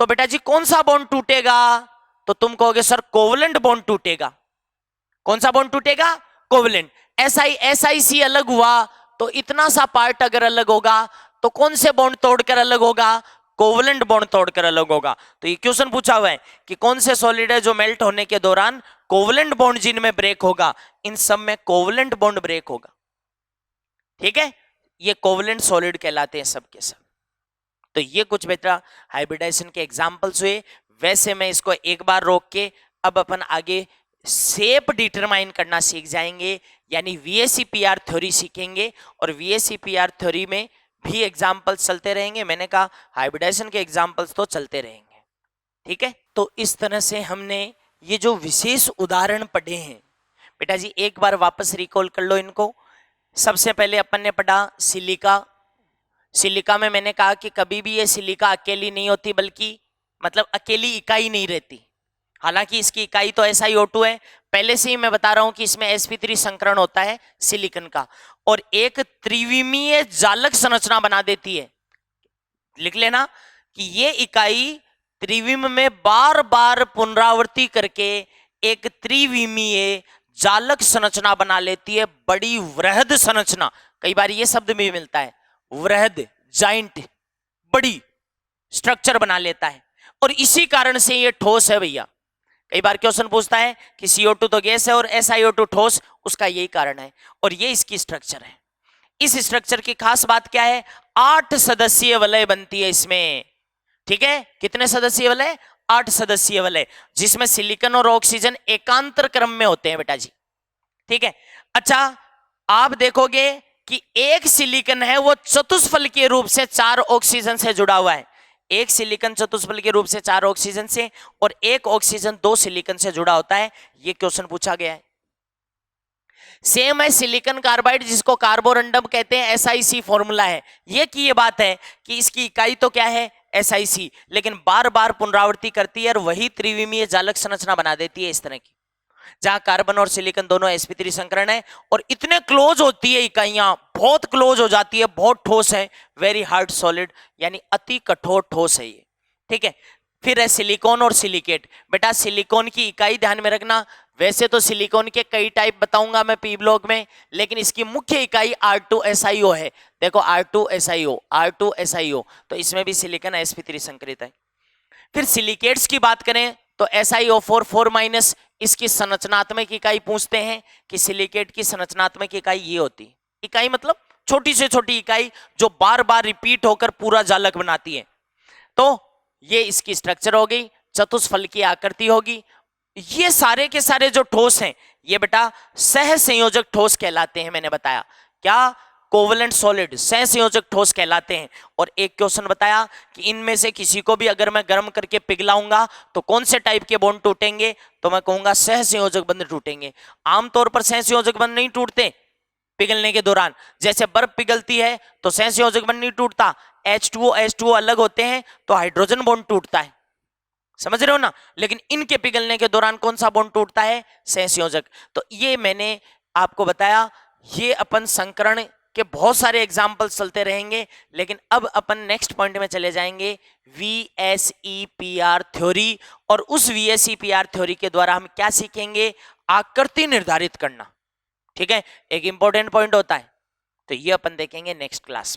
तो बेटा जी कौन सा बॉन्ड टूटेगा? तो तुम कहोगे सर कोवलेंट बॉन्ड टूटेगा। कौन सा बॉन्ड टूटेगा? कोवलेंट। SiC अलग हुआ तो इतना सा पार्ट अगर अलग होगा तो कौन से बॉन्ड तोड़कर अलग होगा? कोवलेंट बॉन्ड तोड़कर अलग होगा। तो ये क्वेश्चन पूछा हुआ है कि कौन से सॉलिड है जो मेल्ट होने के दौरान कोवलेंट बॉन्ड जिनमें ब्रेक होगा, इन सब में कोवलेंट बॉन्ड ब्रेक होगा। ठीक है, ये कोवलेंट सॉलिड कहलाते हैं सब के सब। तो ये कुछ बेटा हाइब्रिडाइजेशन के एग्जांपल्स हुए। वैसे मैं इसको एक बार रोक के अब अपन आगे शेप डिटरमाइन करना सीख जाएंगे, यानी VSEPR थ्योरी सीखेंगे और VSEPR थ्योरी में भी एग्जाम्पल्स चलते रहेंगे। मैंने कहा हाइब्रिडाइजेशन के एग्जाम्पल्स तो चलते रहेंगे। ठीक है, तो इस तरह से हमने ये जो विशेष उदाहरण पढ़े हैं बेटा जी एक बार वापस रिकॉल कर लो इनको। सबसे पहले अपन ने पढ़ा सिलिका। सिलिका में मैंने कहा कि कभी भी ये सिलिका अकेली नहीं होती, बल्कि मतलब अकेली इकाई नहीं रहती। हालांकि इसकी इकाई तो SiO2 है, पहले से ही मैं बता रहा हूं कि इसमें sp3 संकरण होता है सिलिकॉन का, और एक त्रिविमीय जालक संरचना बना देती है। लिख लेना कि ये इकाई त्रिविम में बार बार पुनरावृत्ति करके एक त्रिविमीय जालक संरचना बना लेती है, बड़ी वृहद संरचना। कई बार ये शब्द भी मिलता है, वृहद, जाइंट, बड़ी स्ट्रक्चर बना लेता है, और इसी कारण से ये ठोस है भैया। कई बार क्वेश्चन पूछता है कि CO2 तो गैस है और SiO2 ठोस, उसका यही कारण है, और ये इसकी स्ट्रक्चर है। इस स्ट्रक्चर की खास बात क्या है? 8 सदस्यीय वलय बनती है इसमें। ठीक है, कितने सदस्यीय वलय? 8 सदस्यीय वलय, जिसमें सिलिकॉन और ऑक्सीजन एकांतर क्रम में होते हैं बेटा जी। ठीक है, अच्छा आप देखोगे कि एक सिलिकॉन है वो चतुष्फलकीय रूप से 4 ऑक्सीजन से जुड़ा हुआ है। एक सिलिकॉन चतुष्फलकीय रूप से 4 ऑक्सीजन से, और एक ऑक्सीजन 2 सिलिकॉन से जुड़ा होता है। ये क्वेश्चन पूछा गया है। सेम है सिलिकॉन कार्बाइड, जिसको कार्बोरंडम कहते हैं, SiC फॉर्मूला है। ये की ये बात है कि इसकी इकाई तो क्या है? SiC, लेकिन बार बार पुनरावृत्ति करती है और वही त्रिविमीय जालक संरचना बना देती है इस तरह की, जहां कार्बन और सिलिकॉन दोनों sp3 संकरण है, और इतने क्लोज होती है इकाइयां, बहुत क्लोज हो जाती है, बहुत ठोस है, वेरी हार्ड सॉलिड, यानी अति कठोर ठोस है ये। ठीक है, फिर है सिलिकॉन और सिलिकेट। बेटा सिलिकॉन की इकाई ध्यान में रखना, वैसे तो सिलिकॉन के कई टाइप बताऊंगा मैं P ब्लॉक में, लेकिन इसकी मुख्य इकाई R2SiO है। देखो R2SiO, R2SiO, तो इसमें भी सिलिकॉन sp3 संकरित है। फिर सिलिकेट्स की बात करें तो SiO4 4- इसकी संरचनात्मक इकाई पूछते हैं कि सिलिकेट की संरचनात्मक इकाई ये होती है। इकाई मतलब छोटी से छोटी इकाई जो बार बार रिपीट होकर पूरा जालक बनाती है। तो ये इसकी स्ट्रक्चर हो गई, चतुष्फलकीय आकृति होगी। ये सारे के सारे जो ठोस हैं ये बेटा सह संयोजक ठोस कहलाते हैं। मैंने बताया क्या? कोवलेंट सॉलिड, सह संयोजक ठोस कहलाते हैं। और एक क्वेश्चन बताया कि इनमें से किसी को भी अगर मैं गर्म करके पिघलाऊंगा तो कौन से टाइप के बॉन्ड टूटेंगे? तो मैं कहूंगा सह संयोजक बंध टूटेंगे। आमतौर पर सह संयोजक बंध नहीं टूटते पिघलने के दौरान। जैसे बर्फ पिघलती है तो सह संयोजक बंध नहीं टूटता, H2O अलग होते हैं तो हाइड्रोजन बॉन्ड टूटता है, समझ रहे हो ना। लेकिन इनके पिघलने के दौरान कौन सा बॉन्ड टूटता है? सह संयोजक। तो ये मैंने आपको बताया। ये अपन संकरण के बहुत सारे एग्जाम्पल्स चलते रहेंगे, लेकिन अब अपन नेक्स्ट पॉइंट में चले जाएंगे VSEPR थ्योरी। और उस VSEPR थ्योरी के द्वारा हम क्या सीखेंगे? आकृति निर्धारित करना। ठीक है, एक इंपॉर्टेंट पॉइंट होता है, तो ये अपन देखेंगे नेक्स्ट क्लास में।